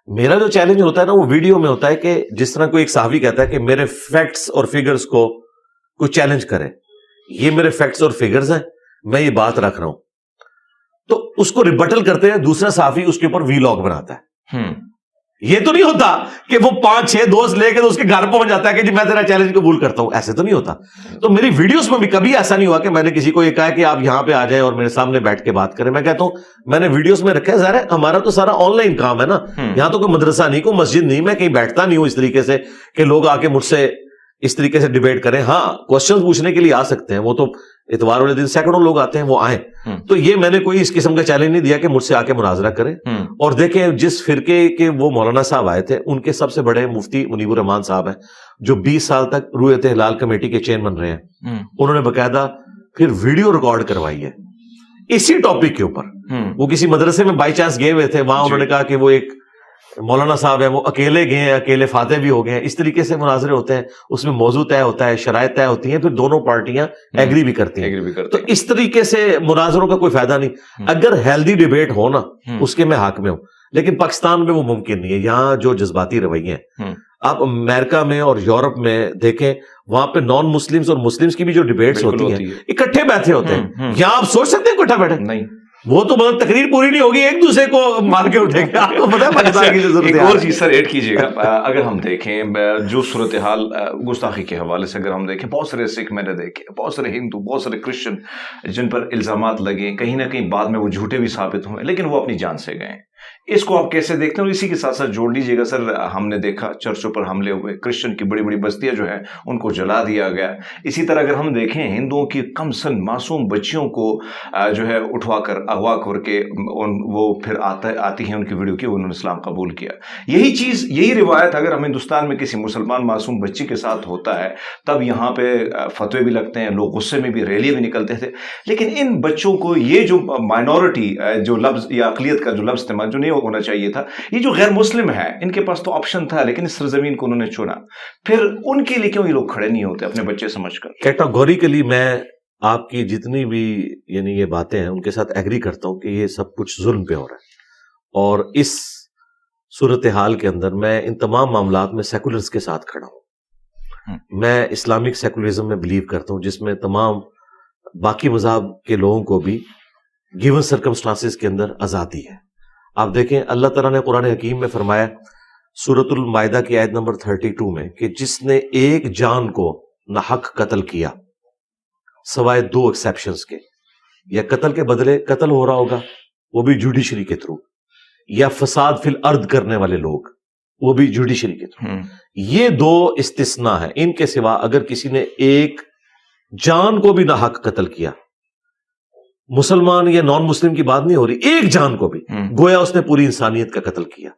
میرا جو چیلنج ہوتا ہے نا وہ ویڈیو میں ہوتا ہے کہ جس طرح کوئی ایک صحافی کہتا ہے کہ میرے فیکٹس اور فگرز کو کوئی چیلنج کرے, یہ میرے فیکٹس اور فگرز ہیں, میں یہ بات رکھ رہا ہوں, تو اس کو ریبٹل کرتے ہیں دوسرا صحافی اس کے اوپر ویلاگ بناتا ہے. یہ تو نہیں ہوتا کہ وہ 5-6 دوست لے کے تو اس کے گھر پہنچ جاتا ہے کہ جی میں تیرا چیلنج قبول کرتا ہوں, ایسے تو نہیں ہوتا. تو میری ویڈیوز میں بھی کبھی ایسا نہیں ہوا کہ میں نے کسی کو یہ کہا کہ آپ یہاں پہ آ جائیں اور میرے سامنے بیٹھ کے بات کریں. میں کہتا ہوں میں نے ویڈیوز میں رکھا ہے, ظاہر ہے ہمارا تو سارا آن لائن کام ہے نا, یہاں تو کوئی مدرسہ نہیں, کوئی مسجد نہیں, میں کہیں بیٹھتا نہیں ہوں اس طریقے سے کہ لوگ آ کے مجھ سے اس طریقے سے ڈیبیٹ کریں. ہاں کوشچنز پوچھنے کے لیے آ سکتے ہیں, وہ تو اتوار والے دن سینکڑوں لوگ آتے ہیں, وہ آئیں. تو یہ میں نے کوئی اس قسم کا چیلنج نہیں دیا کہ مجھ سے آ کے مناظرہ کریں. اور دیکھیں جس فرقے کے وہ مولانا صاحب آئے تھے ان کے سب سے بڑے مفتی منیب الرحمان صاحب ہیں, جو 20 سال تک رویت ہلال کمیٹی کے چیئرمین رہے ہیں. انہوں نے باقاعدہ پھر ویڈیو ریکارڈ کروائی ہے اسی ٹاپک کے اوپر. وہ کسی مدرسے میں بائی چانس گئے ہوئے تھے, وہاں انہوں نے کہا کہ وہ ایک مولانا صاحب ہیں, وہ اکیلے گئے ہیں, اکیلے فاتح بھی ہو گئے ہیں. اس طریقے سے مناظرے ہوتے ہیں, اس میں موضوع طے ہوتا ہے, شرائط طے ہوتی ہیں, پھر دونوں پارٹیاں ایگری بھی کرتی ہیں. تو اس طریقے سے مناظروں کا کوئی فائدہ نہیں. اگر ہیلدی ڈیبیٹ ہو نا اس کے میں حق میں ہوں, لیکن پاکستان میں وہ ممکن نہیں ہے. یہاں جو جذباتی رویے ہیں, آپ امریکہ میں اور یورپ میں دیکھیں, وہاں پہ نان مسلمز اور مسلمز کی بھی جو ڈیبیٹس ہوتی ہیں اکٹھے بیٹھے ہوتے ہیں. یہاں آپ سوچ سکتے ہیں اکٹھا بیٹھے نہیں, وہ تو مطلب تقریر پوری نہیں ہوگی, ایک دوسرے کو مار کے اٹھے گا. آپ کو پتا ہے پاکستان کی ضرورت ہے. ایک اور چیز سر ایڈ کیجیے گا, اگر ہم دیکھیں جو صورتحال گستاخی کے حوالے سے اگر ہم دیکھیں, بہت سارے سکھ میں نے دیکھے, بہت سارے ہندو, بہت سارے کرسچن جن پر الزامات لگے, کہیں نہ کہیں بعد میں وہ جھوٹے بھی ثابت ہوئے, لیکن وہ اپنی جان سے گئے. اس کو آپ کیسے دیکھتے ہیں؟ اور اسی کے ساتھ ساتھ جوڑ لیجیے گا سر, ہم نے دیکھا چرچوں پر حملے ہوئے, کرسچن کی بڑی بڑی بستیاں جو ہیں ان کو جلا دیا گیا. اسی طرح اگر ہم دیکھیں ہندوؤں کی کم سن معصوم بچیوں کو جو ہے اٹھوا کر اغوا کر کے وہ پھر آتی ہیں ان کی ویڈیو کی, انہوں نے اسلام قبول کیا. یہی چیز, یہی روایت اگر ہم ہندوستان میں کسی مسلمان معصوم بچی کے ساتھ ہوتا ہے, تب یہاں پہ فتوے بھی لگتے ہیں, لوگ غصے میں بھی, ریلیاں بھی نکلتے تھے. لیکن ان بچوں کو یہ جو مائنورٹی جو لفظ یا اقلیت کا جو لفظ استعمال جو نہیں ہونا چاہیے تھا, یہ جو غیر مسلم ہے, ان کے پاس تو آپشن تھا, لیکن اس سرزمین کو انہوں نے چنا. پھر ان کے لیے کیوں یہ لوگ کھڑے نہیں ہوتے اپنے بچے سمجھ کر؟ کیٹاگوریکلی میں آپ کی جتنی بھی یعنی یہ باتیں ہیں ان کے ساتھ ایگری کرتا ہوں کہ یہ سب کچھ ظلم پہ ہو رہا ہے. اور اس صورتحال کے اندر میں ان تمام معاملات میں سیکولرز کے ساتھ کھڑا ہوں. میں اسلامک سیکولرزم میں بلیو کرتا ہوں, جس میں تمام باقی مذہب کے لوگوں کو بھی گیون سرکمسٹانسز کے اندر آزادی ہے. آپ دیکھیں اللہ تعالیٰ نے قرآن حکیم میں فرمایا سورۃ المائدہ کی آیت نمبر 32 میں کہ جس نے ایک جان کو ناحق قتل کیا سوائے 2 ایکسیپشنز کے, یا قتل کے بدلے قتل ہو رہا ہوگا وہ بھی جوڈیشری کے تھرو, یا فساد فی الارض کرنے والے لوگ, وہ بھی جوڈیشری کے تھرو. یہ 2 استثناء ہیں. ان کے سوا اگر کسی نے ایک جان کو بھی ناحق قتل کیا، مسلمان یا نان مسلم کی بات نہیں ہو رہی، ایک جان کو بھی، گویا اس نے پوری انسانیت کا قتل کیا.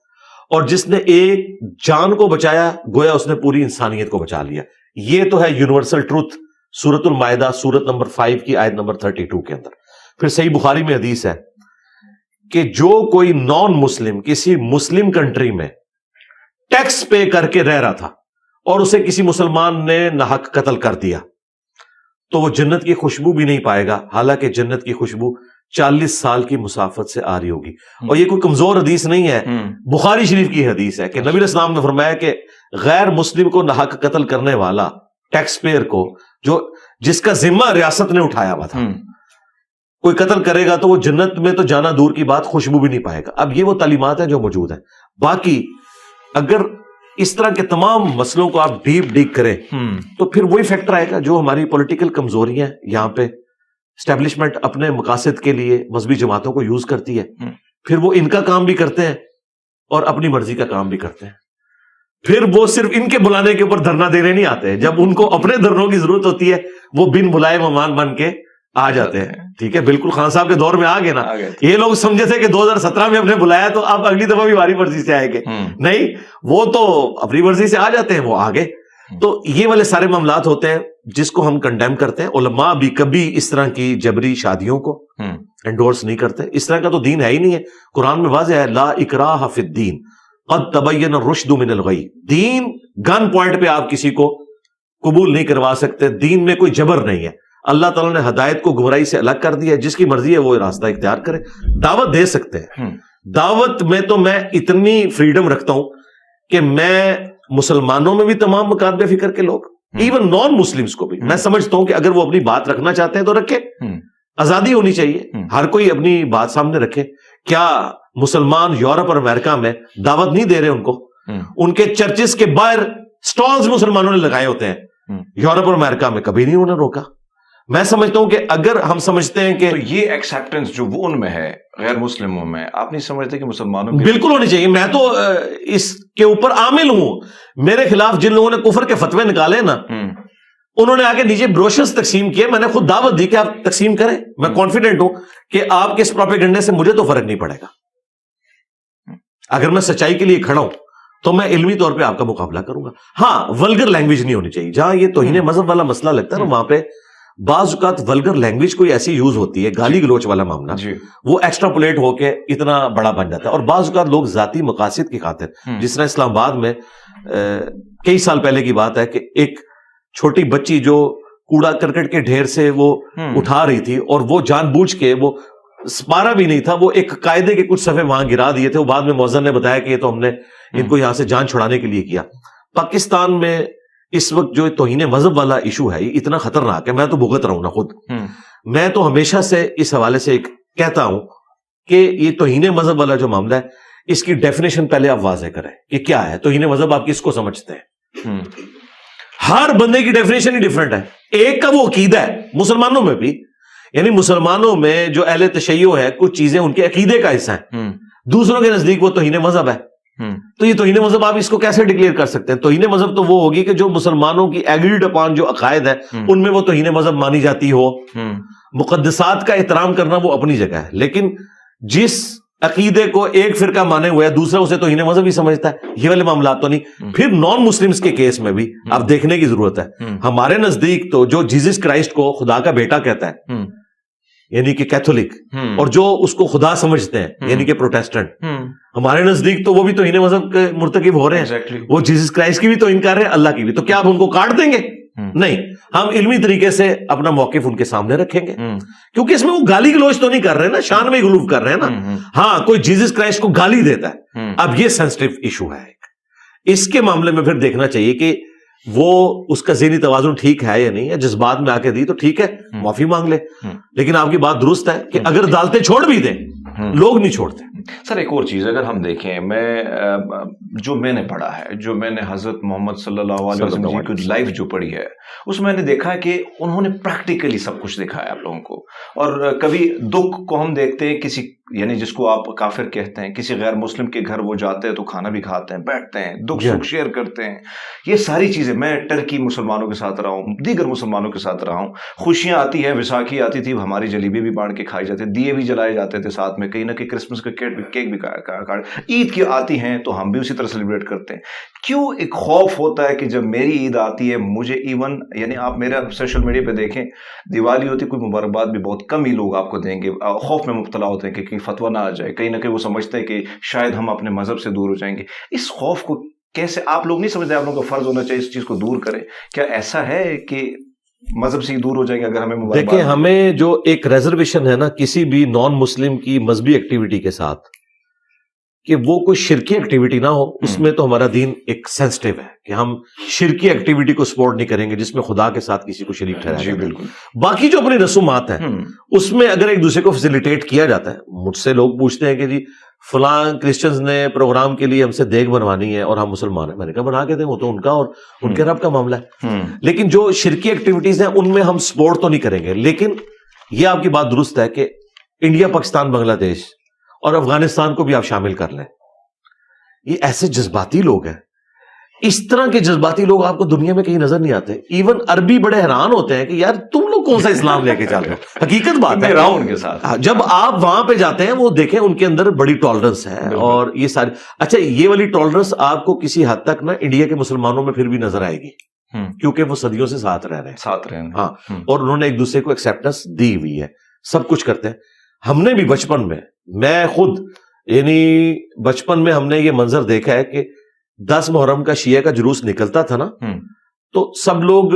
اور جس نے ایک جان کو بچایا گویا اس نے پوری انسانیت کو بچا لیا. یہ تو ہے یونیورسل ٹروتھ سورۃ المائدہ سورت نمبر 5 کی آیت نمبر 32 کے اندر. پھر صحیح بخاری میں حدیث ہے کہ جو کوئی نان مسلم کسی مسلم کنٹری میں ٹیکس پے کر کے رہ رہا تھا اور اسے کسی مسلمان نے ناحق قتل کر دیا تو وہ جنت کی خوشبو بھی نہیں پائے گا، حالانکہ جنت کی خوشبو 40 سال کی مسافت سے آ رہی ہوگی. اور یہ کوئی کمزور حدیث نہیں ہے، بخاری شریف کی حدیث ہے کہ نبی علیہ السلام نے فرمایا کہ غیر مسلم کو ناحق قتل کرنے والا ٹیکس پیئر کو، جس کا ذمہ ریاست نے اٹھایا ہوا تھا، کوئی قتل کرے گا تو وہ جنت میں تو جانا دور کی بات، خوشبو بھی نہیں پائے گا. اب یہ وہ تعلیمات ہیں جو موجود ہیں. باقی اگر اس طرح کے تمام مسئلوں کو آپ ڈیپ ڈیگ کریں تو پھر وہی فیکٹر آئے گا جو ہماری پولیٹیکل کمزوری ہیں. یہاں پہ اسٹیبلشمنٹ اپنے مقاصد کے لیے مذہبی جماعتوں کو یوز کرتی ہے، پھر وہ ان کا کام بھی کرتے ہیں اور اپنی مرضی کا کام بھی کرتے ہیں. پھر وہ صرف ان کے بلانے کے اوپر دھرنا دینے نہیں آتے، جب ان کو اپنے دھرنوں کی ضرورت ہوتی ہے وہ بن بلائے مہمان بن کے آ جاتے ہیں. ٹھیک ہے، بالکل خان صاحب کے دور میں آ گئے نا. یہ لوگ سمجھے تھے کہ 2017 میں ہم نے بلایا تو آپ اگلی دفعہ بھی ہماری مرضی سے آئے گے، نہیں، وہ تو اپنی مرضی سے آ جاتے ہیں، وہ آگے. تو یہ والے سارے معاملات ہوتے ہیں جس کو ہم کنڈیم کرتے ہیں. علماء بھی کبھی اس طرح کی جبری شادیوں کو انڈورس نہیں کرتے. اس طرح کا تو دین ہے ہی نہیں ہے. قرآن میں واضح ہے لا اکراہ فی الدین قد تبین الرشد من الغی. دین گن پوائنٹ پہ آپ کسی کو قبول نہیں کروا سکتے. دین میں کوئی جبر نہیں ہے. اللہ تعالیٰ نے ہدایت کو گمراہی سے الگ کر دیا ہے. جس کی مرضی ہے وہ راستہ اختیار کرے. دعوت دے سکتے ہیں. دعوت میں تو میں اتنی فریڈم رکھتا ہوں کہ میں مسلمانوں میں بھی تمام مکاتب فکر کے لوگ، ایون نان مسلمز کو بھی میں سمجھتا ہوں کہ اگر وہ اپنی بات رکھنا چاہتے ہیں تو رکھے. آزادی ہونی چاہیے، ہر کوئی اپنی بات سامنے رکھے. کیا مسلمان یورپ اور امریکہ میں دعوت نہیں دے رہے ان کو؟ ان کے چرچز کے باہر سٹالز مسلمانوں نے لگائے ہوتے ہیں. یورپ اور امریکہ میں کبھی نہیں انہوں نے روکا. میں سمجھتا ہوں کہ اگر ہم سمجھتے ہیں کہ یہ ایکسیپٹنس جو وہ ان میں ہے غیر مسلموں میں، آپ نہیں سمجھتے کہ مسلمانوں میں بالکل ہونی چاہیے. میں تو اس کے اوپر عامل ہوں. میرے خلاف جن لوگوں نے کفر کے فتوے نکالے نا، انہوں نے آگے نیچے بروشرز تقسیم کیے. میں نے خود دعوت دی کہ آپ تقسیم کریں. میں کانفیڈنٹ ہوں کہ آپ کے اس پروپیگنڈے سے مجھے تو فرق نہیں پڑے گا. اگر میں سچائی کے لیے کھڑا ہوں تو میں علمی طور پہ آپ کا مقابلہ کروں گا. ہاں، ولگر لینگویج نہیں ہونی چاہیے. جہاں یہ توہین مذہب والا مسئلہ لگتا ہے نا، وہاں پہ بعض اوقات ولگر لینگویج کوئی ایسی یوز ہوتی ہے، گالی گلوچ والا معاملہ، وہ ایکسٹراپولیٹ ہو کے اتنا بڑا بن جاتا ہے. اور بعض اوقات لوگ ذاتی مقاصد کی خاطر، جس طرح اسلام آباد میں کئی سال پہلے کی بات ہے کہ ایک چھوٹی بچی جو کوڑا کرکٹ کے ڈھیر سے وہ اٹھا رہی تھی اور وہ جان بوجھ کے، وہ سپارہ بھی نہیں تھا، وہ ایک قاعدے کے کچھ صفحے وہاں گرا دیے تھے. وہ بعد میں مؤذن نے بتایا کہ یہ تو ہم نے ان کو یہاں سے جان چھڑانے کے لیے کیا. پاکستان میں اس وقت جو توہین مذہب والا ایشو ہے یہ اتنا خطرناک ہے. میں تو بھگت رہا ہوں نا خود. میں تو ہمیشہ سے اس حوالے سے کہتا ہوں کہ یہ توہین مذہب والا جو معاملہ ہے، اس کی ڈیفینیشن پہلے آپ واضح کریں کہ کیا ہے توہین مذہب. آپ کس کو سمجھتے ہیں؟ ہر بندے کی ڈیفینیشن ہی ڈفرینٹ ہے. ایک کا وہ عقیدہ ہے، مسلمانوں میں بھی، یعنی مسلمانوں میں جو اہل تشیع ہے کچھ چیزیں ان کے عقیدے کا حصہ ہیں، دوسروں کے نزدیک وہ توہین مذہب ہے. تو یہ توہین مذہب آپ اس کو کیسے ڈکلیئر کر سکتے ہیں؟ توہین مذہب تو وہ ہوگی کہ جو مسلمانوں کی ایگریڈ اپان جو عقائد ہے ان میں وہ توہین مذہب مانی جاتی ہو. مقدسات کا احترام کرنا وہ اپنی جگہ ہے، لیکن جس عقیدے کو ایک فرقہ مانے ہوئے ہے دوسرا اسے توہین مذہب ہی سمجھتا ہے، یہ والے معاملات تو نہیں. پھر نان مسلمز کے کیس میں بھی آپ دیکھنے کی ضرورت ہے. ہمارے نزدیک تو جو جیزس کرائسٹ کو خدا کا بیٹا کہتا ہے یعنی کہ کیتھولک، اور جو اس کو خدا سمجھتے ہیں یعنی کہ پروٹیسٹنٹ، ہمارے نزدیک تو وہ بھی توہین مذہب کے مرتکب ہو رہے ہیں. وہ جیزس کرائسٹ کی بھی توہین کر رہے ہیں، اللہ کی بھی. تو کیا آپ ان کو کاٹ دیں گے؟ نہیں، ہم علمی طریقے سے اپنا موقف ان کے سامنے رکھیں گے، کیونکہ اس میں وہ گالی گلوچ تو نہیں کر رہے نا، شان میں غلوف کر رہے ہیں نا. ہاں، کوئی جیزس کرائسٹ کو گالی دیتا ہے، اب یہ سینسٹیو ایشو ہے. اس کے معاملے میں پھر دیکھنا چاہیے کہ وہ اس کا ذہنی توازن ٹھیک ہے یا نہیں ہے. جذبات میں آ کے دی تو ٹھیک ہے، معافی مانگ لے، لیکن آپ کی بات درست ہے کہ اگر عدالتیں چھوڑ بھی دیں، لوگ نہیں چھوڑتے. سر ایک اور چیز اگر ہم دیکھیں، میں جو میں نے پڑھا ہے, جو میں نے حضرت محمد صلی اللہ علیہ وسلم جی کی لائف جو پڑھی ہے, اس میں نے دیکھا کہ انہوں نے پریکٹیکلی سب کچھ دکھایا آپ لوگوں کو. اور کبھی دکھ کو ہم دیکھتے ہیں کسی, یعنی جس کو آپ کافر کہتے ہیں, کسی غیر مسلم کے گھر وہ جاتے ہیں تو کھانا بھی کھاتے ہیں, بیٹھتے ہیں, دکھ سکھ شیئر کرتے ہیں. یہ ساری چیزیں, میں ٹرکی مسلمانوں کے ساتھ رہا ہوں, دیگر مسلمانوں کے ساتھ رہا ہوں. خوشیاں آتی ہیں, ویساکھی آتی تھی, ہماری جلیبی بھی بانٹ کے کھائی جاتی, دیے بھی جلائے جاتے تھے ساتھ میں, کہیں نہ کہیں کرسمس کا کیک بھی عید کی آتی ہیں تو ہم بھی اسی طرح سیلیبریٹ کرتے ہیں. کیوں ایک خوف ہوتا ہے کہ جب میری عید آتی ہے مجھے ایون, یعنی آپ میرا سوشل میڈیا پہ دیکھیں, دیوالی ہوتی کوئی مبارکباد بھی بہت کم ہی لوگ آپ کو دیں گے, خوف میں مبتلا ہوتے ہیں کہ کہیں فتویٰ نہ آ جائے, کہیں نہ کہیں وہ سمجھتے ہیں کہ شاید ہم اپنے مذہب سے دور ہو جائیں گے. اس خوف کو کیسے آپ لوگ نہیں سمجھتے, آپ لوگوں کا فرض ہونا چاہیے اس چیز کو دور کریں؟ کیا ایسا ہے کہ مذہب سے دور ہو جائیں گے اگر ہمیں مبارکباد؟ دیکھیں, ہمیں جو ایک ریزرویشن ہے نا کسی بھی نان مسلم کی مذہبی ایکٹیویٹی کے ساتھ, کہ وہ کوئی شرکی ایکٹیویٹی نہ ہو, اس میں تو ہمارا دین ایک سینسٹیو ہے کہ ہم شرکی ایکٹیویٹی کو سپورٹ نہیں کریں گے جس میں خدا کے ساتھ کسی کو شریک ٹھہرایا جائے. بالکل. باقی جو اپنی رسومات ہیں اس میں اگر ایک دوسرے کو فیسیلیٹیٹ کیا جاتا ہے, مجھ سے لوگ پوچھتے ہیں کہ جی فلاں کرسچنز نے پروگرام کے لیے ہم سے دیگ بنوانی ہے اور ہم مسلمان ہیں, میں نے کہا بنا کے دیں, وہ تو ان کا اور ان کے رب کا معاملہ ہے. لیکن جو شرکی ایکٹیویٹیز ہیں ان میں ہم سپورٹ تو نہیں کریں گے. لیکن یہ آپ کی بات درست ہے کہ انڈیا, پاکستان, بنگلہ دیش اور افغانستان کو بھی آپ شامل کر لیں, یہ ایسے جذباتی لوگ ہیں. اس طرح کے جذباتی لوگ آپ کو دنیا میں کہیں نظر نہیں آتے. ایون عربی بڑے حیران ہوتے ہیں کہ یار تم لوگ کون سا اسلام لے کے چل رہے ہو. حقیقت بات ہے, ان کے ساتھ جب آپ وہاں پہ جاتے ہیں وہ دیکھیں ان کے اندر بڑی ٹالرنس ہے. اور یہ ساری, اچھا یہ والی ٹالرنس آپ کو کسی حد تک نا انڈیا کے مسلمانوں میں پھر بھی نظر آئے گی, کیونکہ وہ صدیوں سے ساتھ رہ رہے ہیں. ہاں, اور انہوں نے ایک دوسرے کو ایکسیپٹنس دی ہوئی ہے, سب کچھ کرتے ہیں. ہم نے بھی بچپن میں خود, یعنی بچپن میں ہم نے یہ منظر دیکھا ہے کہ 10 محرم کا شیعہ کا جلوس نکلتا تھا نا, تو سب لوگ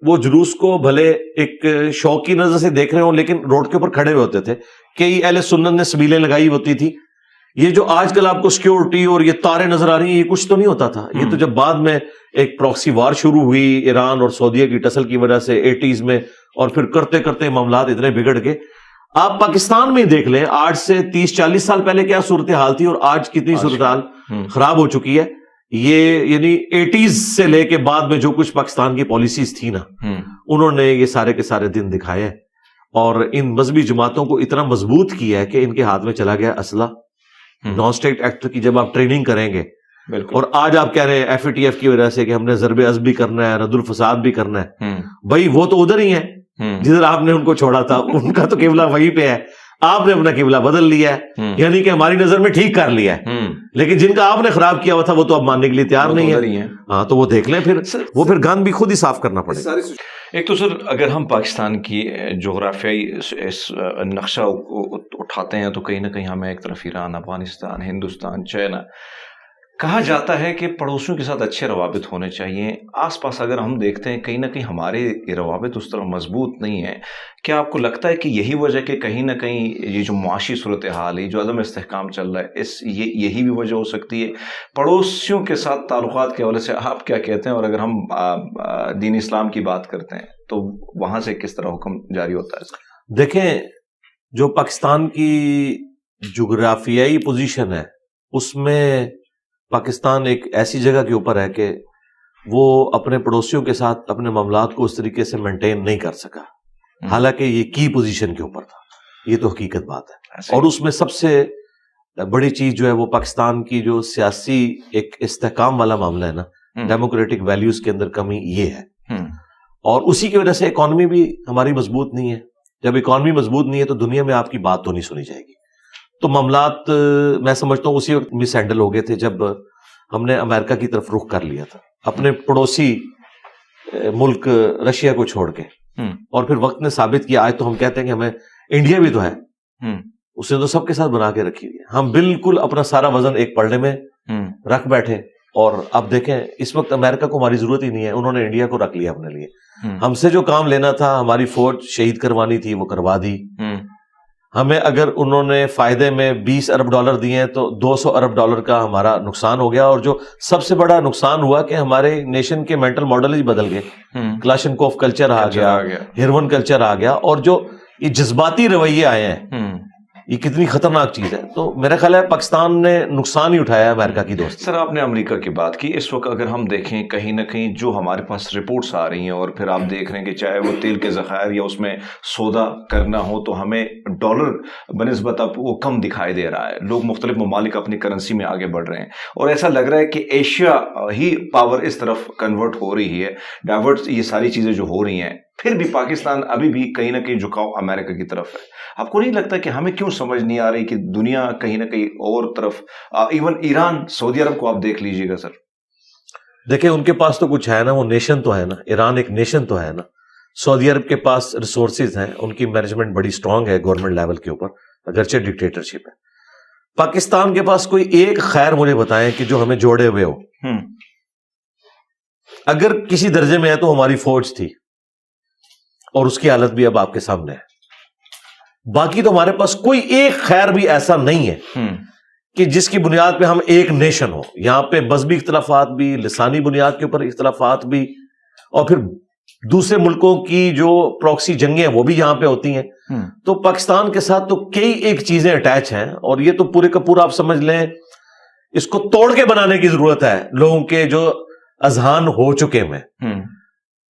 وہ جلوس کو بھلے ایک شوق کی نظر سے دیکھ رہے ہوں لیکن روڈ کے اوپر کھڑے ہوئے ہوتے تھے. کئی اہل سنت نے سبیلیں لگائی ہوتی تھی. یہ جو آج کل آپ کو سیکیورٹی اور یہ تاریں نظر آ رہی ہیں, یہ کچھ تو نہیں ہوتا تھا. یہ تو جب بعد میں ایک پراکسی وار شروع ہوئی ایران اور سعودیہ کی ٹسل کی وجہ سے 80s میں, اور پھر کرتے کرتے معاملات اتنے بگڑ گئے. آپ پاکستان میں دیکھ لیں, آج سے 30-40 سال پہلے کیا صورتحال تھی اور آج کتنی صورتحال خراب ہو چکی ہے. یہ یعنی 80s سے لے کے بعد میں جو کچھ پاکستان کی پالیسیز تھی نا, انہوں نے یہ سارے کے سارے دن دکھائے, اور ان مذہبی جماعتوں کو اتنا مضبوط کیا ہے کہ ان کے ہاتھ میں چلا گیا اسلحہ. نان اسٹیٹ ایکٹ کی جب آپ ٹریننگ کریں گے, اور آج آپ کہہ رہے ہیں FATF کی وجہ سے کہ ہم نے ضرب عزم بھی کرنا ہے, رد الفساد بھی کرنا ہے, بھائی وہ تو ادھر ہی ہے جدھر آپ نے ان کو چھوڑا تھا, ان کا تو قبلہ وہیں پہ ہے, آپ نے اپنا قبلہ بدل لیا ہے, یعنی کہ ہماری نظر میں ٹھیک کر لیا ہے. لیکن جن کا آپ نے خراب کیا ہوا تھا وہ تو اب ماننے کے لیے تیار نہیں ہے. ہاں, تو وہ دیکھ لیں, پھر گند بھی خود ہی صاف کرنا پڑے گا. ایک تو سر, اگر ہم پاکستان کی جغرافیائی نقشہ اٹھاتے ہیں تو کہیں نہ کہیں ہمیں ایک طرف ایران, افغانستان, ہندوستان, چائنا, کہا جاتا ہے کہ پڑوسیوں کے ساتھ اچھے روابط ہونے چاہیے. آس پاس اگر ہم دیکھتے ہیں کہیں نہ کہیں ہمارے روابط اس طرح مضبوط نہیں ہیں. کیا آپ کو لگتا ہے کہ یہی وجہ کہ کہیں نہ کہیں یہ جو معاشی صورتحال ہے, جو عدم استحکام چل رہا ہے, یہی بھی وجہ ہو سکتی ہے پڑوسیوں کے ساتھ تعلقات کے حوالے سے؟ آپ کیا کہتے ہیں؟ اور اگر ہم دین اسلام کی بات کرتے ہیں تو وہاں سے کس طرح حکم جاری ہوتا ہے؟ دیکھیں, جو پاکستان کی جغرافیائی پوزیشن ہے اس میں پاکستان ایک ایسی جگہ کے اوپر ہے کہ وہ اپنے پڑوسیوں کے ساتھ اپنے معاملات کو اس طریقے سے مینٹین نہیں کر سکا, حالانکہ یہ کی پوزیشن کے اوپر تھا. یہ تو حقیقت بات ہے. اور اس میں سب سے بڑی چیز جو ہے وہ پاکستان کی جو سیاسی ایک استحکام والا معاملہ ہے نا, ڈیموکریٹک ویلیوز کے اندر کمی یہ ہے. اور اسی کی وجہ سے اکانومی بھی ہماری مضبوط نہیں ہے. جب اکانومی مضبوط نہیں ہے تو دنیا میں آپ کی بات تو نہیں سنی جائے گی. تو معاملات میں سمجھتا ہوں اسی وقت مس ہینڈل ہو گئے تھے جب ہم نے امریکہ کی طرف رخ کر لیا تھا, اپنے پڑوسی ملک رشیا کو چھوڑ کے. اور پھر وقت نے ثابت کیا, آج تو ہم کہتے ہیں کہ ہمیں انڈیا بھی تو ہے, اس نے تو سب کے ساتھ بنا کے رکھی ہوئی ہے. ہم بالکل اپنا سارا وزن ایک پلڑے میں رکھ بیٹھے, اور اب دیکھیں اس وقت امریکہ کو ہماری ضرورت ہی نہیں ہے, انہوں نے انڈیا کو رکھ لیا اپنے لیے. ہم سے جو کام لینا تھا, ہماری فوج شہید کروانی تھی, وہ کروا دی. ہمیں اگر انہوں نے فائدے میں $20 ارب دیے ہیں تو $200 ارب کا ہمارا نقصان ہو گیا. اور جو سب سے بڑا نقصان ہوا کہ ہمارے نیشن کے مینٹل ماڈل ہی بدل گئے. کلاشنکوف کلچر آ گیا, ہیروین کلچر آ گیا, اور جو یہ جذباتی رویے آئے ہیں یہ کتنی خطرناک چیز ہے. تو میرا خیال ہے پاکستان نے نقصان ہی اٹھایا ہے امریکہ کی دوستی. سر آپ نے امریکہ کی بات کی, اس وقت اگر ہم دیکھیں کہیں نہ کہیں جو ہمارے پاس رپورٹس آ رہی ہیں, اور پھر آپ دیکھ رہے ہیں کہ چاہے وہ تیل کے ذخائر یا اس میں سودا کرنا ہو, تو ہمیں ڈالر بنسبت اب وہ کم دکھائی دے رہا ہے. لوگ مختلف ممالک اپنی کرنسی میں آگے بڑھ رہے ہیں, اور ایسا لگ رہا ہے کہ ایشیا ہی پاور اس طرف کنورٹ ہو رہی ہے, ڈائیورٹ یہ ساری چیزیں جو ہو رہی ہیں. پھر بھی پاکستان ابھی بھی کہیں نہ کہیں جھکاؤ امریکہ کی طرف ہے. آپ کو نہیں لگتا کہ ہمیں کیوں سمجھ نہیں آ رہی کہ دنیا کہیں نہ کہیں اور طرف, ایون ایران, سعودی عرب کو آپ دیکھ لیجئے گا سر. دیکھیں ان کے پاس تو کچھ ہے نا, وہ نیشن تو ہے نا, ایران ایک نیشن تو ہے نا. سعودی عرب کے پاس ریسورسز ہیں, ان کی مینجمنٹ بڑی سٹرونگ ہے گورنمنٹ لیول کے اوپر, اگرچہ ڈکٹیٹرشپ ہے. پاکستان کے پاس کوئی ایک خیر مجھے بتائیں کہ جو ہمیں جوڑے ہوئے ہو. اگر کسی درجے میں ہے تو ہماری فوج تھی, اور اس کی حالت بھی اب آپ کے سامنے ہے. باقی تو ہمارے پاس کوئی ایک خیر بھی ایسا نہیں ہے کہ جس کی بنیاد پہ ہم ایک نیشن ہو. یہاں پہ مذہبی اختلافات بھی, لسانی بنیاد کے اوپر اختلافات بھی, اور پھر دوسرے ملکوں کی جو پراکسی جنگیں ہیں وہ بھی یہاں پہ ہوتی ہیں. تو پاکستان کے ساتھ تو کئی ایک چیزیں اٹیچ ہیں, اور یہ تو پورے کا پورا آپ سمجھ لیں اس کو توڑ کے بنانے کی ضرورت ہے لوگوں کے جو اذہان ہو چکے ہیں.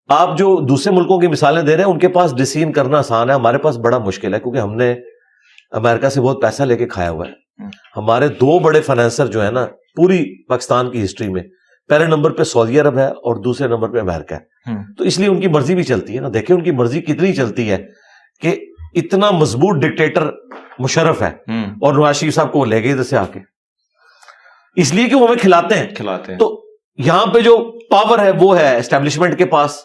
آپ جو دوسرے ملکوں کی مثالیں دے رہے ہیں ان کے پاس ڈیسیژن کرنا آسان ہے, ہمارے پاس بڑا مشکل ہے, کیونکہ ہم نے امریکہ سے بہت پیسہ لے کے کھایا ہوا ہے. ہمارے دو بڑے فائنینسر جو ہے نا پوری پاکستان کی ہسٹری میں, پہلے نمبر پہ سعودی عرب ہے اور دوسرے نمبر پہ امریکہ ہے. تو اس لیے ان کی مرضی بھی چلتی ہے نا. دیکھیں ان کی مرضی کتنی چلتی ہے کہ اتنا مضبوط ڈکٹیٹر مشرف ہے, اور نواز شریف صاحب کو وہ لے گئے ادھر سے آ کے, اس لیے کہ وہ ہمیں کھلاتے ہیں. تو یہاں پہ جو پاور ہے وہ ہے اسٹیبلشمنٹ کے پاس,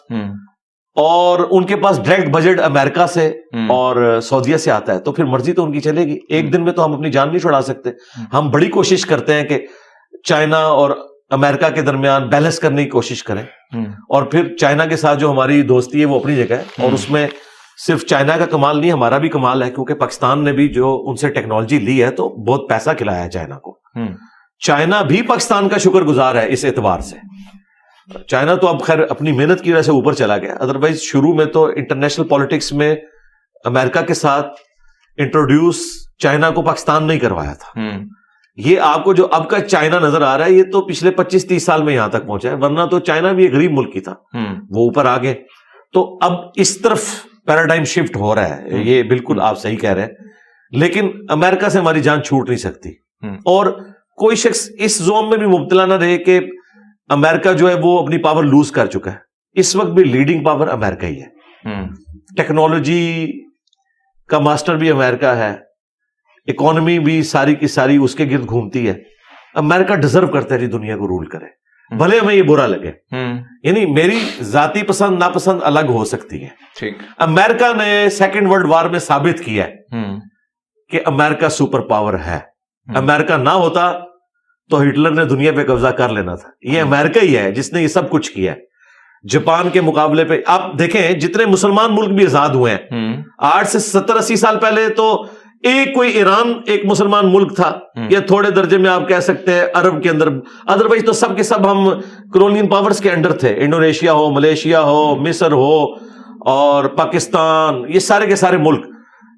اور ان کے پاس ڈائریکٹ بجٹ امریکہ سے اور سعودیہ سے آتا ہے. تو پھر مرضی تو ان کی چلے گی. ایک دن میں تو ہم اپنی جان نہیں چھڑا سکتے. ہم بڑی کوشش کرتے ہیں کہ چائنا اور امریکہ کے درمیان بیلنس کرنے کی کوشش کریں, اور پھر چائنا کے ساتھ جو ہماری دوستی ہے وہ اپنی جگہ ہے, اور اس میں صرف چائنا کا کمال نہیں ہمارا بھی کمال ہے, کیونکہ پاکستان نے بھی جو ان سے ٹیکنالوجی لی ہے تو بہت پیسہ کھلایا ہے چائنا کو. چائنا بھی پاکستان کا شکر گزار ہے اس اعتبار سے. چائنا تو اب خیر اپنی محنت کی وجہ سے اوپر چلا گیا, ادروائز شروع میں تو انٹرنیشنل پالیٹکس میں امریکہ کے ساتھ انٹروڈیوس چائنا کو پاکستان نہیں کروایا تھا. یہ آپ کو جو اب کا چائنا نظر آ رہا ہے یہ تو پچھلے 25-30 سال میں یہاں تک پہنچا ہے, ورنہ تو چائنا بھی ایک غریب ملک ہی تھا, وہ اوپر آ گئے. تو اب اس طرف پیراڈائم شفٹ ہو رہا ہے, یہ بالکل آپ صحیح کہہ رہے ہیں. لیکن امریکہ سے ہماری جان چھوٹ نہیں سکتی, اور کوئی شخص اس زوم میں بھی مبتلا نہ رہے کہ امریکہ جو ہے وہ اپنی پاور لوز کر چکا ہے. اس وقت بھی لیڈنگ پاور امریکہ ہی ہے. ٹیکنالوجی کا ماسٹر بھی امریکہ ہے, اکانومی بھی ساری کی ساری اس کے گرد گھومتی ہے. امریکہ ڈیزرو کرتا ہے جی دنیا کو رول کرے, بھلے ہمیں یہ برا لگے. یعنی میری ذاتی پسند ناپسند الگ ہو سکتی ہے. امریکہ نے سیکنڈ ورلڈ وار میں ثابت کیا ہے کہ امریکہ سپر پاور ہے. امریکہ نہ ہوتا تو ہٹلر نے دنیا پہ قبضہ کر لینا تھا. یہ امریکہ ہی ہے جس نے یہ سب کچھ کیا ہے. جاپان کے مقابلے پہ آپ دیکھیں جتنے مسلمان ملک بھی آزاد ہوئے ہیں, 8 سے 70-80 سال پہلے تو ایک کوئی ایران ایک مسلمان ملک تھا, یا تھوڑے درجے میں آپ کہہ سکتے ہیں عرب کے اندر, ادروائز تو سب کے سب ہم کولونین پاورز کے انڈر تھے. انڈونیشیا ہو, ملیشیا ہو, مصر ہو, اور پاکستان, یہ سارے کے سارے ملک.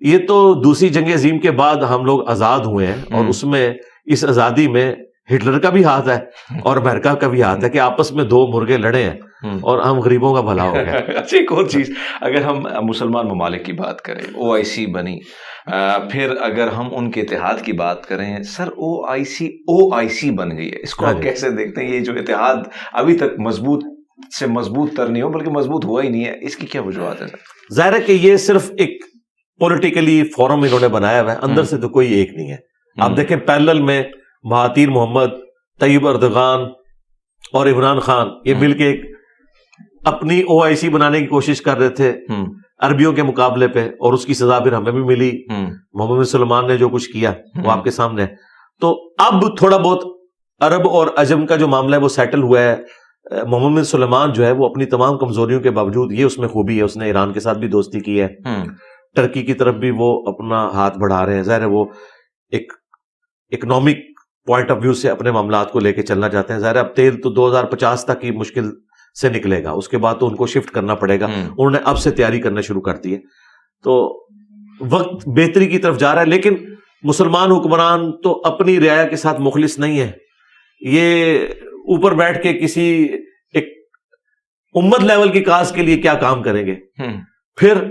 یہ تو دوسری جنگ عظیم کے بعد ہم لوگ آزاد ہوئے ہیں, اور اس میں اس آزادی میں ہٹلر کا بھی ہاتھ ہے اور امریکہ کا بھی ہاتھ ہے کہ آپس میں دو مرغے لڑے ہیں اور ہم غریبوں کا بھلا ہو گیا. اچھا ایک اور چیز, اگر ہم مسلمان ممالک کی بات کریں, OIC بنی, پھر اگر ہم ان کے اتحاد کی بات کریں, سر OIC بن گئی ہے, اس کو آپ کیسے دیکھتے ہیں؟ یہ جو اتحاد ابھی تک مضبوط سے مضبوط تر نہیں ہو بلکہ مضبوط ہوا ہی نہیں ہے, اس کی کیا وجوہات ہے سر؟ ظاہر ہے کہ یہ صرف ایک پولیٹیکلی فورم انہوں نے بنایا ہوا ہے, اندر سے تو کوئی ایک نہیں ہے. آپ دیکھیں پیرلل میں مہاتیر محمد, طیب اردغان اور عمران خان یہ مل کے ایک اپنی OIC بنانے کی کوشش کر رہے تھے عربیوں کے مقابلے پہ, اور اس کی سزا پھر ہمیں بھی ملی. محمد بن سلمان نے جو کچھ کیا وہ آپ کے سامنے ہے. تو اب تھوڑا بہت عرب اور عجم کا جو معاملہ ہے وہ سیٹل ہوا ہے. محمد بن سلمان جو ہے وہ اپنی تمام کمزوریوں کے باوجود, یہ اس میں خوبی ہے, اس نے ایران کے ساتھ بھی دوستی کی ہے, ٹرکی کی طرف بھی وہ اپنا ہاتھ بڑھا رہے ہیں. ظاہر ہے وہ ایک اکنامک پوائنٹ آف ویو سے اپنے معاملات کو لے کے چلنا چاہتے ہیں. ظاہر ہے اب تیل تو 2050 تک کی مشکل سے نکلے گا, اس کے بعد تو ان کو شفٹ کرنا پڑے گا. انہوں نے اب سے تیاری کرنا شروع کر دی ہے. تو وقت بہتری کی طرف جا رہا ہے، لیکن مسلمان حکمران تو اپنی رعایا کے ساتھ مخلص نہیں ہے. یہ اوپر بیٹھ کے کسی ایک امت لیول کی کاز کے لیے کیا کام کریں گے؟ پھر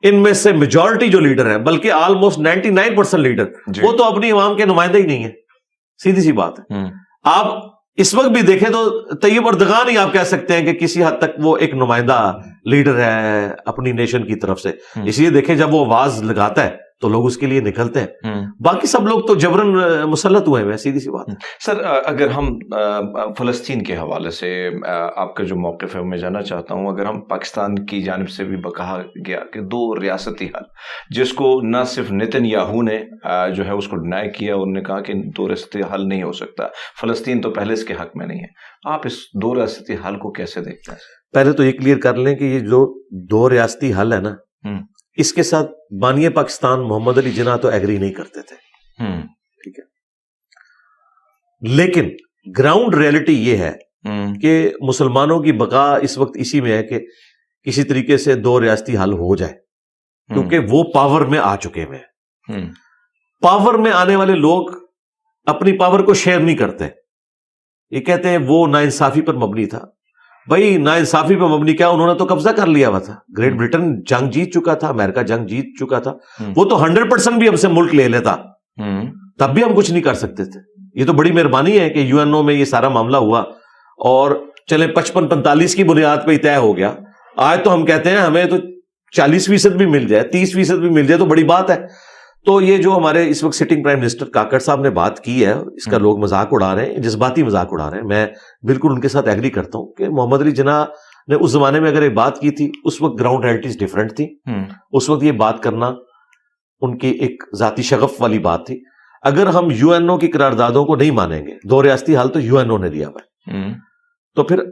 ان میں سے میجورٹی جو لیڈر ہیں، بلکہ آلموسٹ 99% لیڈر، وہ تو اپنی عوام کے نمائندہ ہی نہیں ہے. سیدھی سی بات ہے. آپ اس وقت بھی دیکھیں تو طیب اردغان ہی آپ کہہ سکتے ہیں کہ کسی حد تک وہ ایک نمائندہ لیڈر ہے اپنی نیشن کی طرف سے. اس لیے دیکھیں جب وہ آواز لگاتا ہے تو لوگ اس کے لیے نکلتے ہیں، باقی سب لوگ تو جبرن مسلط ہوئے ہیں. سیدھی سی بات. سر اگر ہم فلسطین کے حوالے سے آپ کا جو موقف ہے میں جاننا چاہتا ہوں. اگر ہم پاکستان کی جانب سے بھی کہا گیا کہ 2 ریاستی حل، جس کو نہ صرف نتن یاہو نے جو ہے اس کو ڈینائی کیا، انہوں نے کہا کہ 2 ریاستی حل نہیں ہو سکتا، فلسطین تو پہلے اس کے حق میں نہیں ہے. آپ اس 2 ریاستی حل کو کیسے دیکھتے ہیں؟ پہلے تو یہ کلیئر کر لیں کہ یہ جو 2 ریاستی حل ہے نا، اس کے ساتھ بانی پاکستان محمد علی جناح تو ایگری نہیں کرتے تھے. ٹھیک ہے، لیکن گراؤنڈ ریئلٹی یہ ہے کہ مسلمانوں کی بقا اس وقت اسی میں ہے کہ کسی طریقے سے 2 ریاستی حل ہو جائے، کیونکہ وہ پاور میں آ چکے ہیں. پاور میں آنے والے لوگ اپنی پاور کو شیئر نہیں کرتے. یہ کہتے ہیں وہ ناانصافی پر مبنی تھا. بھائی ناانصافی پہ مبنی کیا، انہوں نے تو قبضہ کر لیا ہوا تھا. گریٹ برٹن جنگ جیت چکا تھا، امریکہ جنگ جیت چکا تھا. وہ تو 100% بھی ہم سے ملک لے لیتا، تب بھی ہم کچھ نہیں کر سکتے تھے. یہ تو بڑی مہربانی ہے کہ یو این او میں یہ سارا معاملہ ہوا اور چلے 55-45 کی بنیاد پہ ہی طے ہو گیا. آج تو ہم کہتے ہیں ہمیں تو 40% بھی مل جائے، 30% بھی مل جائے تو بڑی بات ہے. تو یہ جو ہمارے اس وقت سٹنگ پرائم منسٹر کاکڑ صاحب نے بات کی ہے، اس کا لوگ مذاق اڑا رہے ہیں، جذباتی مذاق اڑا رہے ہیں. میں بالکل ان کے ساتھ ایگری کرتا ہوں کہ محمد علی جناح نے اس زمانے میں اگر ایک بات کی تھی، اس وقت گراؤنڈ ریئلٹیز ڈیفرنٹ تھی. اس وقت یہ بات کرنا ان کی ایک ذاتی شغف والی بات تھی. اگر ہم یو این او کی قراردادوں کو نہیں مانیں گے، 2 ریاستی حل تو یو این او نے دیا ہوا ہے، تو پھر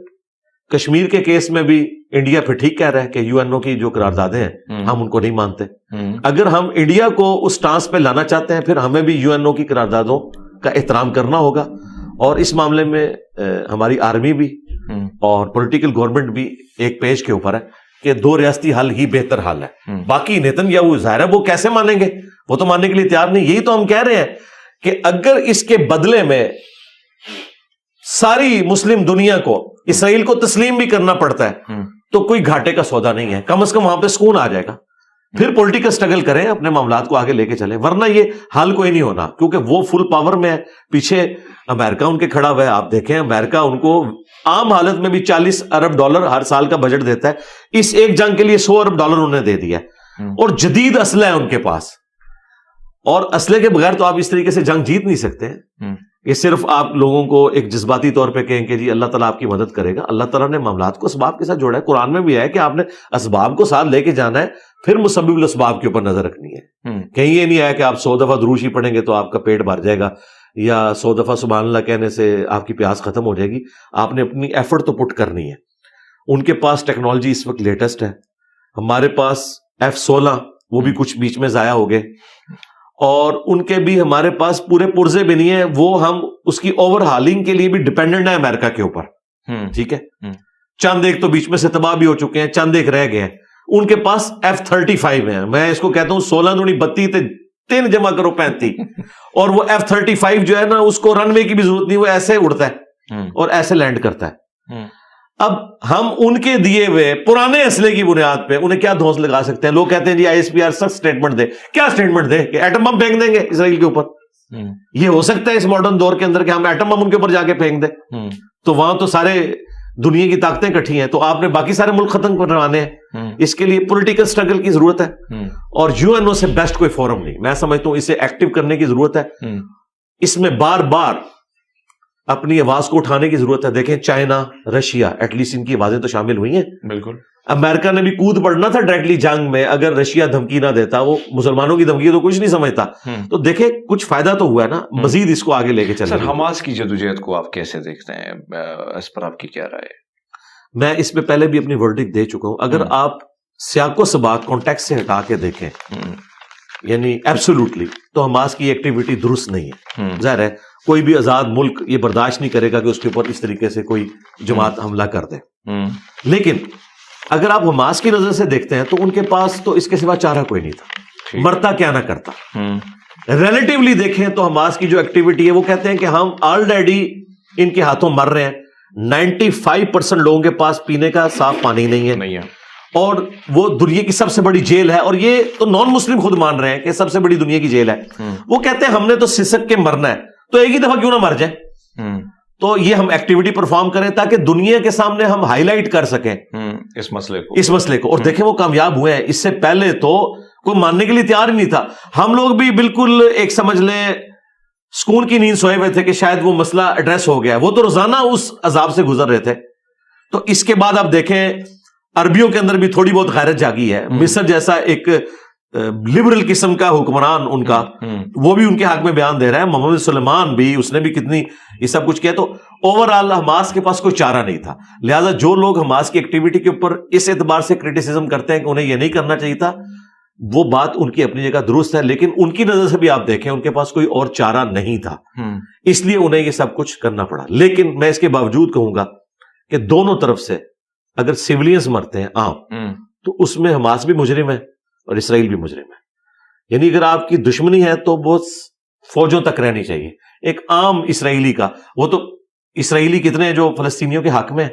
کشمیر کے کیس میں بھی انڈیا پھر ٹھیک کہہ رہا ہے کہ یو این او کی جو قراردادیں ہیں ہم ان کو نہیں مانتے. اگر ہم انڈیا کو اس ٹانس پہ لانا چاہتے ہیں، پھر ہمیں بھی یو این او کی قراردادوں کا احترام کرنا ہوگا. اور اس معاملے میں ہماری آرمی بھی اور پولیٹیکل گورنمنٹ بھی ایک پیج کے اوپر ہے کہ 2 ریاستی حل ہی بہتر حل ہے. باقی نیتن یاہو ظاہر ہے وہ کیسے مانیں گے، وہ تو ماننے کے لیے تیار نہیں. یہی تو ہم کہہ رہے ہیں کہ اگر اس کے بدلے میں ساری مسلم دنیا کو اسرائیل کو تسلیم بھی کرنا پڑتا ہے تو کوئی گھاٹے کا سودا نہیں ہے. کم از کم وہاں پہ سکون آ جائے گا. پھر پولیٹیکل سٹرگل کریں، اپنے معاملات کو آگے لے کے چلیں، ورنہ یہ حل کوئی نہیں ہونا، کیونکہ وہ فل پاور میں ہے. پیچھے امریکہ ان کے کھڑا ہوا ہے. آپ دیکھیں امریکہ ان کو عام حالت میں بھی $40 ارب ہر سال کا بجٹ دیتا ہے. اس ایک جنگ کے لیے $100 ارب انہوں نے دے دیا ہے، اور جدید اسلحہ ہے ان کے پاس. اور اسلحے کے بغیر تو آپ اس طریقے سے جنگ جیت نہیں سکتے. یہ صرف آپ لوگوں کو ایک جذباتی طور پہ کہیں کہ جی اللہ تعالیٰ آپ کی مدد کرے گا. اللہ تعالیٰ نے معاملات کو اسباب کے ساتھ جوڑا ہے. قرآن میں بھی ہے کہ آپ نے اسباب کو ساتھ لے کے جانا ہے، پھر مسبب الاسباب کے اوپر نظر رکھنی ہے. کہیں یہ نہیں ہے کہ آپ 100 دفعہ دروشی پڑھیں گے تو آپ کا پیٹ بھر جائے گا، یا 100 دفعہ سبحان اللہ کہنے سے آپ کی پیاس ختم ہو جائے گی. آپ نے اپنی ایفرٹ تو پٹ کرنی ہے. ان کے پاس ٹیکنالوجی اس وقت لیٹسٹ ہے. ہمارے پاس F-16 وہ بھی کچھ بیچ میں ضائع ہو گئے، اور ان کے بھی ہمارے پاس پورے پرزے بھی نہیں ہیں. وہ ہم اس کی اوور ہالنگ کے لیے بھی ڈیپینڈنٹ ہے امریکہ کے اوپر. ٹھیک ہے، چند ایک تو بیچ میں سے تباہ بھی ہو چکے ہیں، چند ایک رہ گئے ہیں. ان کے پاس F-35 ہیں. میں اس کو کہتا ہوں 16 دونی 32 3 جمع کرو 35. اور وہ F-35 جو ہے نا، اس کو رن وے کی بھی ضرورت نہیں، وہ ایسے اڑتا ہے اور ایسے لینڈ کرتا ہے. اب ہم ان کے دیے ہوئے پرانے اسلحے کی بنیاد پہ انہیں کیا دھونس لگا سکتے ہیں؟ لوگ کہتے ہیں جی ISPR سخت سٹیٹمنٹ دے. کیا سٹیٹمنٹ دے کہ ایٹم بم پھینک دیں گے اسرائیل کے اوپر؟ یہ ہو سکتا ہے اس ماڈرن دور کے اندر کہ ہم ایٹم بم ان کے اوپر جا کے پھینک دیں؟ تو وہاں تو سارے دنیا کی طاقتیں کٹھی ہیں، تو آپ نے باقی سارے ملک ختم کروانے ہیں. اس کے لیے پولیٹیکل سٹرگل کی ضرورت ہے، اور یو این او سے بیسٹ کوئی فورم نہیں. میں سمجھتا ہوں اسے ایکٹیو کرنے کی ضرورت ہے. اس میں بار بار اپنی آواز کو اٹھانے کی ضرورت ہے. دیکھیں چائنا، رشیا، ایٹ لیسٹ ان کی آوازیں تو شامل ہوئی ہیں. بالکل. امریکہ نے بھی کود پڑنا تھا ڈائریکٹلی جنگ میں اگر رشیا دھمکی نہ دیتا. وہ مسلمانوں کی دھمکی تو کچھ نہیں سمجھتا. تو دیکھیں کچھ فائدہ تو ہوا ہے نا، مزید اس کو آگے لے کے چلیں. سر حماس کی جدوجہد کو آپ کیسے دیکھتے ہیں؟ اس پر آپ کی کیا رائے ہے؟ میں اس میں پہلے بھی اپنی ورڈکٹ دے چکا ہوں. اگر آپ سیاق و سباق کانٹیکسٹ سے ہٹا کے دیکھیں، یعنی ایبسولوٹلی، تو حماس کی ایکٹیویٹی درست نہیں ہے. ظاہر ہے کوئی بھی آزاد ملک یہ برداشت نہیں کرے گا کہ اس کے اوپر اس طریقے سے کوئی جماعت حملہ کر دے. لیکن اگر آپ حماس کی نظر سے دیکھتے ہیں تو ان کے پاس تو اس کے سوا چارہ کوئی نہیں تھا. مرتا کیا نہ کرتا. ریلیٹیولی دیکھیں تو حماس کی جو ایکٹیویٹی ہے وہ کہتے ہیں کہ ہم آلریڈی ان کے ہاتھوں مر رہے ہیں. 95% لوگوں کے پاس پینے کا صاف پانی نہیں ہے اور وہ دنیا کی سب سے بڑی جیل ہے, اور یہ تو نان مسلم خود مان رہے ہیں کہ سب سے بڑی دنیا کی جیل ہے. وہ کہتے ہیں ہم نے تو سسک کے مرنا ہے, تو ایک ہی دفعہ کیوں نہ مر جائے. تو یہ ہم ایکٹیویٹی پرفارم کریں تاکہ دنیا کے سامنے ہم ہائی لائٹ کر سکیں اس مسئلے کو. اور دیکھیں وہ کامیاب ہوئے ہیں. اس سے پہلے تو کوئی ماننے کے لیے تیار ہی نہیں تھا. ہم لوگ بھی بالکل ایک سمجھ لیں سکون کی نیند سوئے ہوئے تھے کہ شاید وہ مسئلہ ایڈریس ہو گیا. وہ تو روزانہ اس عذاب سے گزر رہے تھے. تو اس کے بعد آپ دیکھیں عربیوں کے اندر بھی تھوڑی بہت غیرت جاگی ہے. مصر جیسا ایک لبرل قسم کا حکمران ان کا, وہ بھی ان کے حق میں بیان دے رہا ہے. محمد سلیمان بھی, اس نے بھی کتنی یہ سب کچھ کیا. تو اوور آل حماس کے پاس کوئی چارہ نہیں تھا. لہٰذا جو لوگ حماس کی ایکٹیویٹی کے اوپر اس اعتبار سے کرٹیسزم کرتے ہیں کہ انہیں یہ نہیں کرنا چاہیے تھا, وہ بات ان کی اپنی جگہ درست ہے, لیکن ان کی نظر سے بھی آپ دیکھیں ان کے پاس کوئی اور چارہ نہیں تھا, اس لیے انہیں یہ سب کچھ کرنا پڑا. لیکن میں اس کے باوجود کہوں گا کہ دونوں طرف سے اگر سیولینز مرتے ہیں عام, تو اس میں حماس بھی مجرم ہے اور اسرائیل بھی مجرم ہے. یعنی اگر آپ کی دشمنی ہے تو وہ فوجوں تک رہنی چاہیے. ایک عام اسرائیلی کا, وہ تو اسرائیلی کتنے ہیں جو فلسطینیوں کے حق میں,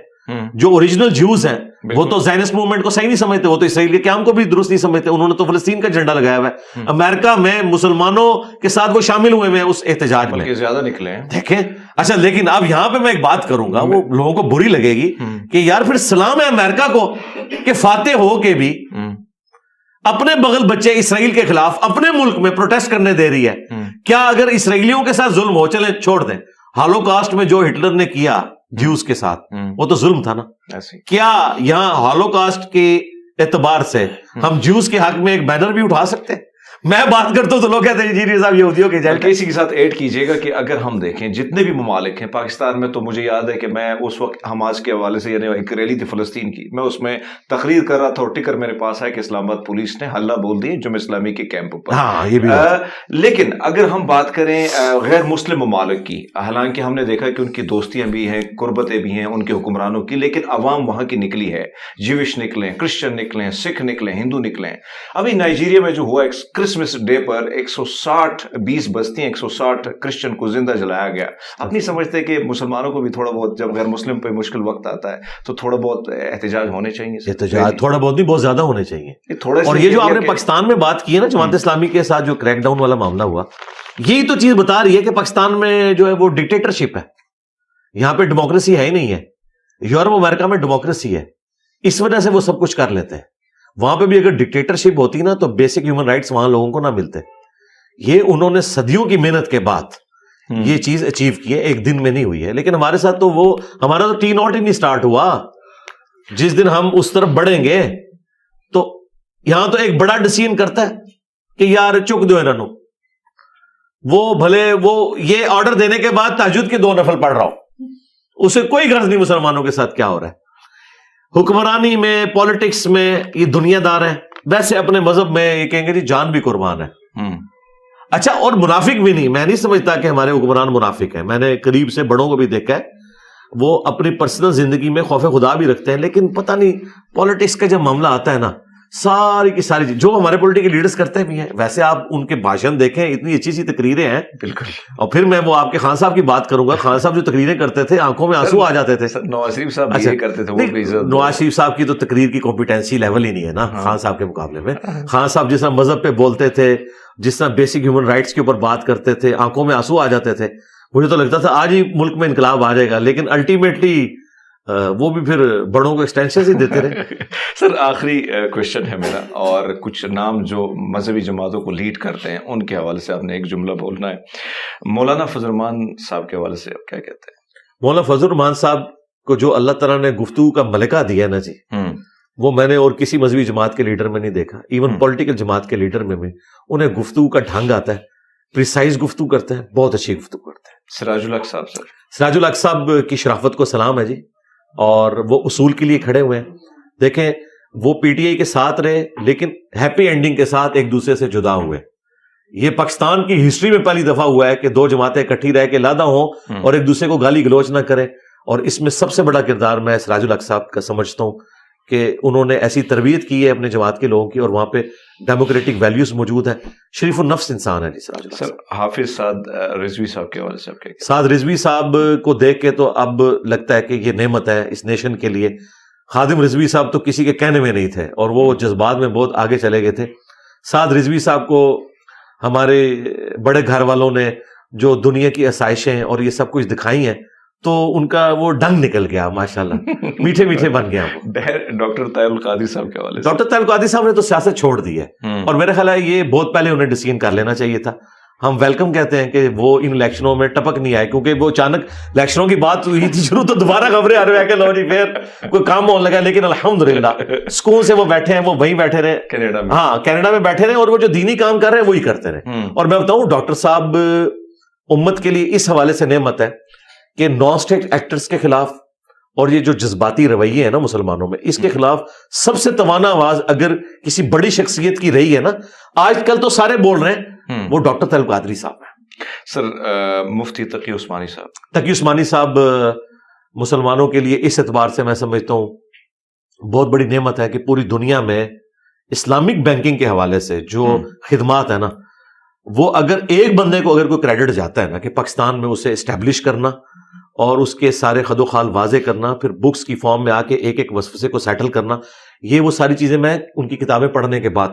جو اوریجنل جیوز ہیں وہ تو زائنسٹ موومنٹ کو صحیح نہیں سمجھتے, وہ تو اسرائیل کے قیام کو بھی درست نہیں سمجھتے. انہوں نے تو فلسطین کا جھنڈا لگایا ہوا ہے. امریکہ میں مسلمانوں کے ساتھ وہ شامل ہوئے ہیں اس احتجاج میں, زیادہ نکلے ہیں دیکھیں. اچھا لیکن اب یہاں پہ میں ایک بات کروں گا, وہ لوگوں کو بری لگے گی کہ یار پھر سلام ہے امریکہ کو کہ فاتح ہو کے بھی اپنے بغل بچے اسرائیل کے خلاف اپنے ملک میں پروٹیسٹ کرنے دے رہی ہے. کیا اگر اسرائیلیوں کے ساتھ ظلم ہو, چلیں چھوڑ دیں, ہالوکاسٹ میں جو ہٹلر نے کیا جیوز کے ساتھ وہ تو ظلم تھا نا. کیا یہاں ہالوکاسٹ کے اعتبار سے ہم جیوز کے حق میں ایک بینر بھی اٹھا سکتے ہیں؟ میں بات کرتا ہوں تو لوگ کہتے ہیں جی صاحب یہودیوں کے جائے. اسی کے ساتھ ایڈ کیجئے گا کہ اگر ہم دیکھیں جتنے بھی ممالک ہیں پاکستان میں, تو مجھے یاد ہے کہ میں اس وقت حماس کے حوالے سے, یعنی ایک ریلی تھی فلسطین کی, میں اس میں تقریر کر رہا تھا اور ٹکر میرے پاس ہے کہ اسلام آباد پولیس نے حلہ بول دی جمع اسلامی کے کیمپ پر. لیکن اگر ہم بات کریں غیر مسلم ممالک کی, حالانکہ ہم نے دیکھا کہ ان کی دوستیاں بھی ہیں, قربتیں بھی ہیں ان کے حکمرانوں کی, لیکن عوام وہاں کی نکلی ہے. جیوش نکلیں, کرسچن نکلیں, سکھ نکلیں, ہندو نکلیں. ابھی نائجیریا میں جو ہوا کرسمس ڈے پر 160 بستیاں 160 کرسچن کو زندہ جلایا گیا. آپ نہیں سمجھتے کہ مسلمانوں کو بھی تھوڑا بہت, جب غیر مسلم پہ مشکل وقت آتا ہے تو تھوڑا بہت احتجاج ہونے چاہیے؟ احتجاج تھوڑا بہت نہیں, بہت زیادہ ہونے چاہیے. اور یہ جو آپ نے پاکستان میں بات کی ہے نا جماعت اسلامی کے ساتھ جو کریک ڈاؤن والا معاملہ ہوا, یہی تو چیز بتا رہی ہے کہ پاکستان میں جو ہے وہ ڈکٹیٹرشپ ہے. یہاں پہ ڈیموکریسی ہے ہی نہیں ہے. یورپ امریکہ میں ڈیموکریسی ہے, اس وجہ سے وہ سب کچھ کر لیتے ہیں. وہاں پہ بھی اگر ڈکٹیٹرشپ ہوتی نا تو بیسک ہیومن رائٹس وہاں لوگوں کو نہ ملتے. یہ انہوں نے صدیوں کی محنت کے بعد یہ چیز اچیو کی ہے, ایک دن میں نہیں ہوئی ہے. لیکن ہمارے ساتھ تو وہ ہمارا تو ٹی ناٹ ہی نہیں سٹارٹ ہوا. جس دن ہم اس طرف بڑھیں گے تو یہاں تو ایک بڑا ڈیسیژن کرتا ہے کہ یار چک دو انہوں, وہ بھلے وہ یہ آرڈر دینے کے بعد تہجد کے 2 نفل پڑھ رہا ہوں, اسے کوئی غرض نہیں مسلمانوں کے ساتھ کیا ہو رہا ہے. حکمرانی میں, پالیٹکس میں یہ دنیا دار ہے, ویسے اپنے مذہب میں یہ کہیں گے جی جان بھی قربان ہے. اچھا, اور منافق بھی نہیں, میں نہیں سمجھتا کہ ہمارے حکمران منافق ہیں. میں نے قریب سے بڑوں کو بھی دیکھا ہے, وہ اپنی پرسنل زندگی میں خوف خدا بھی رکھتے ہیں, لیکن پتہ نہیں پالیٹکس کا جب معاملہ آتا ہے نا, ساری کی ساری چیز جو ہمارے پولیٹیکل لیڈرز کرتے بھی ہیں. ویسے آپ ان کے بھاشن دیکھیں, اتنی اچھی سی تقریریں ہیں. بالکل. اور پھر میں وہ آپ کے خان صاحب کی بات کروں گا. خان صاحب جو تقریریں کرتے تھے آنکھوں میں آنسو آ جاتے تھے. نواز شریف صاحب بھی کرتے تھے. نواز شریف صاحب کی تو تقریر کی کمپیٹنسی لیول ہی نہیں ہے نا خان صاحب کے مقابلے میں. خان صاحب جس طرح مذہب پہ بولتے تھے, جس طرح بیسک ہیومن رائٹس کے اوپر بات کرتے تھے, آنکھوں میں آنسو آ جاتے تھے. مجھے تو لگتا تھا آج ہی ملک میں انقلاب آ جائے گا, لیکن الٹیمیٹلی وہ بھی پھر بڑوں کو ایکسٹینشن ہی دیتے رہے. سر آخری کوشچن ہے میرا, اور کچھ نام جو مذہبی جماعتوں کو لیڈ کرتے ہیں ان کے حوالے سے آپ نے ایک جملہ بولنا ہے. مولانا فضل الرحمان صاحب کے حوالے سے آپ کیا کہتے ہیں؟ مولانا فضل الرحمان صاحب کو جو اللہ تعالیٰ نے گفتگو کا ملکہ دیا نا جی, وہ میں نے اور کسی مذہبی جماعت کے لیڈر میں نہیں دیکھا. ایون پولیٹیکل جماعت کے لیڈر میں بھی انہیں گفتگو کا ڈھنگ آتا ہے, پریسائز گفتگو کرتے ہیں, بہت اچھی گفتگو کرتے ہیں. سراج الحق صاحب, سر سراج الحق صاحب کی شرافت کو سلام ہے جی, اور وہ اصول کے لیے کھڑے ہوئے ہیں. دیکھیں وہ پی ٹی آئی کے ساتھ رہے لیکن ہیپی اینڈنگ کے ساتھ ایک دوسرے سے جدا ہوئے. یہ پاکستان کی ہسٹری میں پہلی دفعہ ہوا ہے کہ 2 جماعتیں اکٹھی رہ کے علیحدہ ہوں اور ایک دوسرے کو گالی گلوچ نہ کریں. اور اس میں سب سے بڑا کردار میں سراج الحق صاحب کا سمجھتا ہوں کہ انہوں نے ایسی تربیت کی ہے اپنے جماعت کے لوگوں کی، اور وہاں پہ ڈیموکریٹک ویلیوز موجود ہیں. شریف النفس انسان ہے جی سراج اللہ. سر حافظ سعد رضوی صاحب کے حوالے سے سعد رضوی صاحب کو دیکھ کے تو اب لگتا ہے کہ یہ نعمت ہے اس نیشن کے لیے. خادم رضوی صاحب تو کسی کے کہنے میں نہیں تھے اور وہ جذبات میں بہت آگے چلے گئے تھے. سعد رضوی صاحب کو ہمارے بڑے گھر والوں نے جو دنیا کی آسائشیں اور یہ سب کچھ دکھائی ہیں تو ان کا وہ ڈنگ نکل گیا ماشاءاللہ، میٹھے میٹھے بن گیا. ڈاکٹر طاہر القادری صاحب کے حوالے سے ڈاکٹر طاہر القادری صاحب نے تو سیاست چھوڑ دی ہے، اور میرا خیال ہے یہ بہت پہلے انہیں ڈسیزن کر لینا چاہیے تھا. ہم ویلکم کہتے ہیں کہ وہ ان الیکشنوں میں ٹپک نہیں آئے، کیونکہ وہ اچانک الیکشنوں کی بات ہوئی تھی شروع، تو دوبارہ خبریں آ رہی ہیں کہ لو جی پھر کوئی کام ہونے لگا. لیکن الحمدللہ سکون سے وہ بیٹھے ہیں، وہ وہیں بیٹھے رہے کینیڈا میں. ہاں کینیڈا میں بیٹھے رہے، اور وہ جو دینی کام کر رہے ہیں وہی کرتے رہے. اور میں بتاؤں ڈاکٹر صاحب امت کے لیے اس حوالے سے نعمت ہے کہ نان اسٹیٹ ایکٹرز کے خلاف اور یہ جو جذباتی رویے ہیں نا مسلمانوں میں، اس کے خلاف سب سے توانا آواز اگر کسی بڑی شخصیت کی رہی ہے نا آج کل تو سارے بول رہے ہیں، وہ ڈاکٹر طاہر القادری صاحب ہیں. سر مفتی تقی عثمانی صاحب، تقی عثمانی صاحب مسلمانوں کے لیے اس اعتبار سے میں سمجھتا ہوں بہت بڑی نعمت ہے کہ پوری دنیا میں اسلامک بینکنگ کے حوالے سے جو خدمات ہیں نا، وہ اگر ایک بندے کو اگر کوئی کریڈٹ جاتا ہے نا کہ پاکستان میں اسے اسٹیبلش کرنا اور اس کے سارے خد و خال واضح کرنا، پھر بکس کی فارم میں آ کے ایک ایک وصفے کو سیٹل کرنا، یہ وہ ساری چیزیں میں ان کی کتابیں پڑھنے کے بعد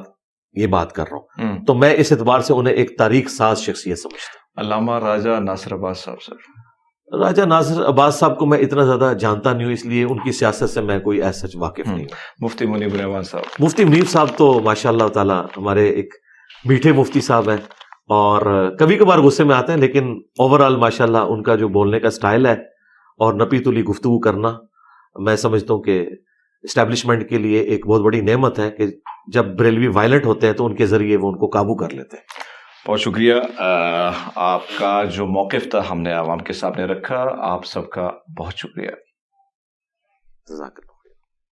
یہ بات کر رہا ہوں. تو میں اس اعتبار سے انہیں ایک تاریخ ساز شخصیت سمجھتا ہوں. علامہ راجہ ناصر عباس صاحب. سر راجہ ناصر عباس صاحب کو میں اتنا زیادہ جانتا نہیں ہوں، اس لیے ان کی سیاست سے میں کوئی ایسا واقف نہیں ہوں. مفتی منیب الرحمان صاحب. مفتی منیب صاحب تو ماشاء اللہ تعالی ہمارے ایک میٹھے مفتی صاحب ہیں، اور کبھی کبھار غصے میں آتے ہیں، لیکن اوور آل ماشاء اللہ ان کا جو بولنے کا سٹائل ہے اور نپی تلی گفتگو کرنا، میں سمجھتا ہوں کہ اسٹیبلشمنٹ کے لیے ایک بہت بڑی نعمت ہے کہ جب بریلوی وائلنٹ ہوتے ہیں تو ان کے ذریعے وہ ان کو قابو کر لیتے ہیں. بہت شکریہ. آپ کا جو موقف تھا ہم نے عوام کے سامنے رکھا. آپ سب کا بہت شکریہ. جزاک اللہ.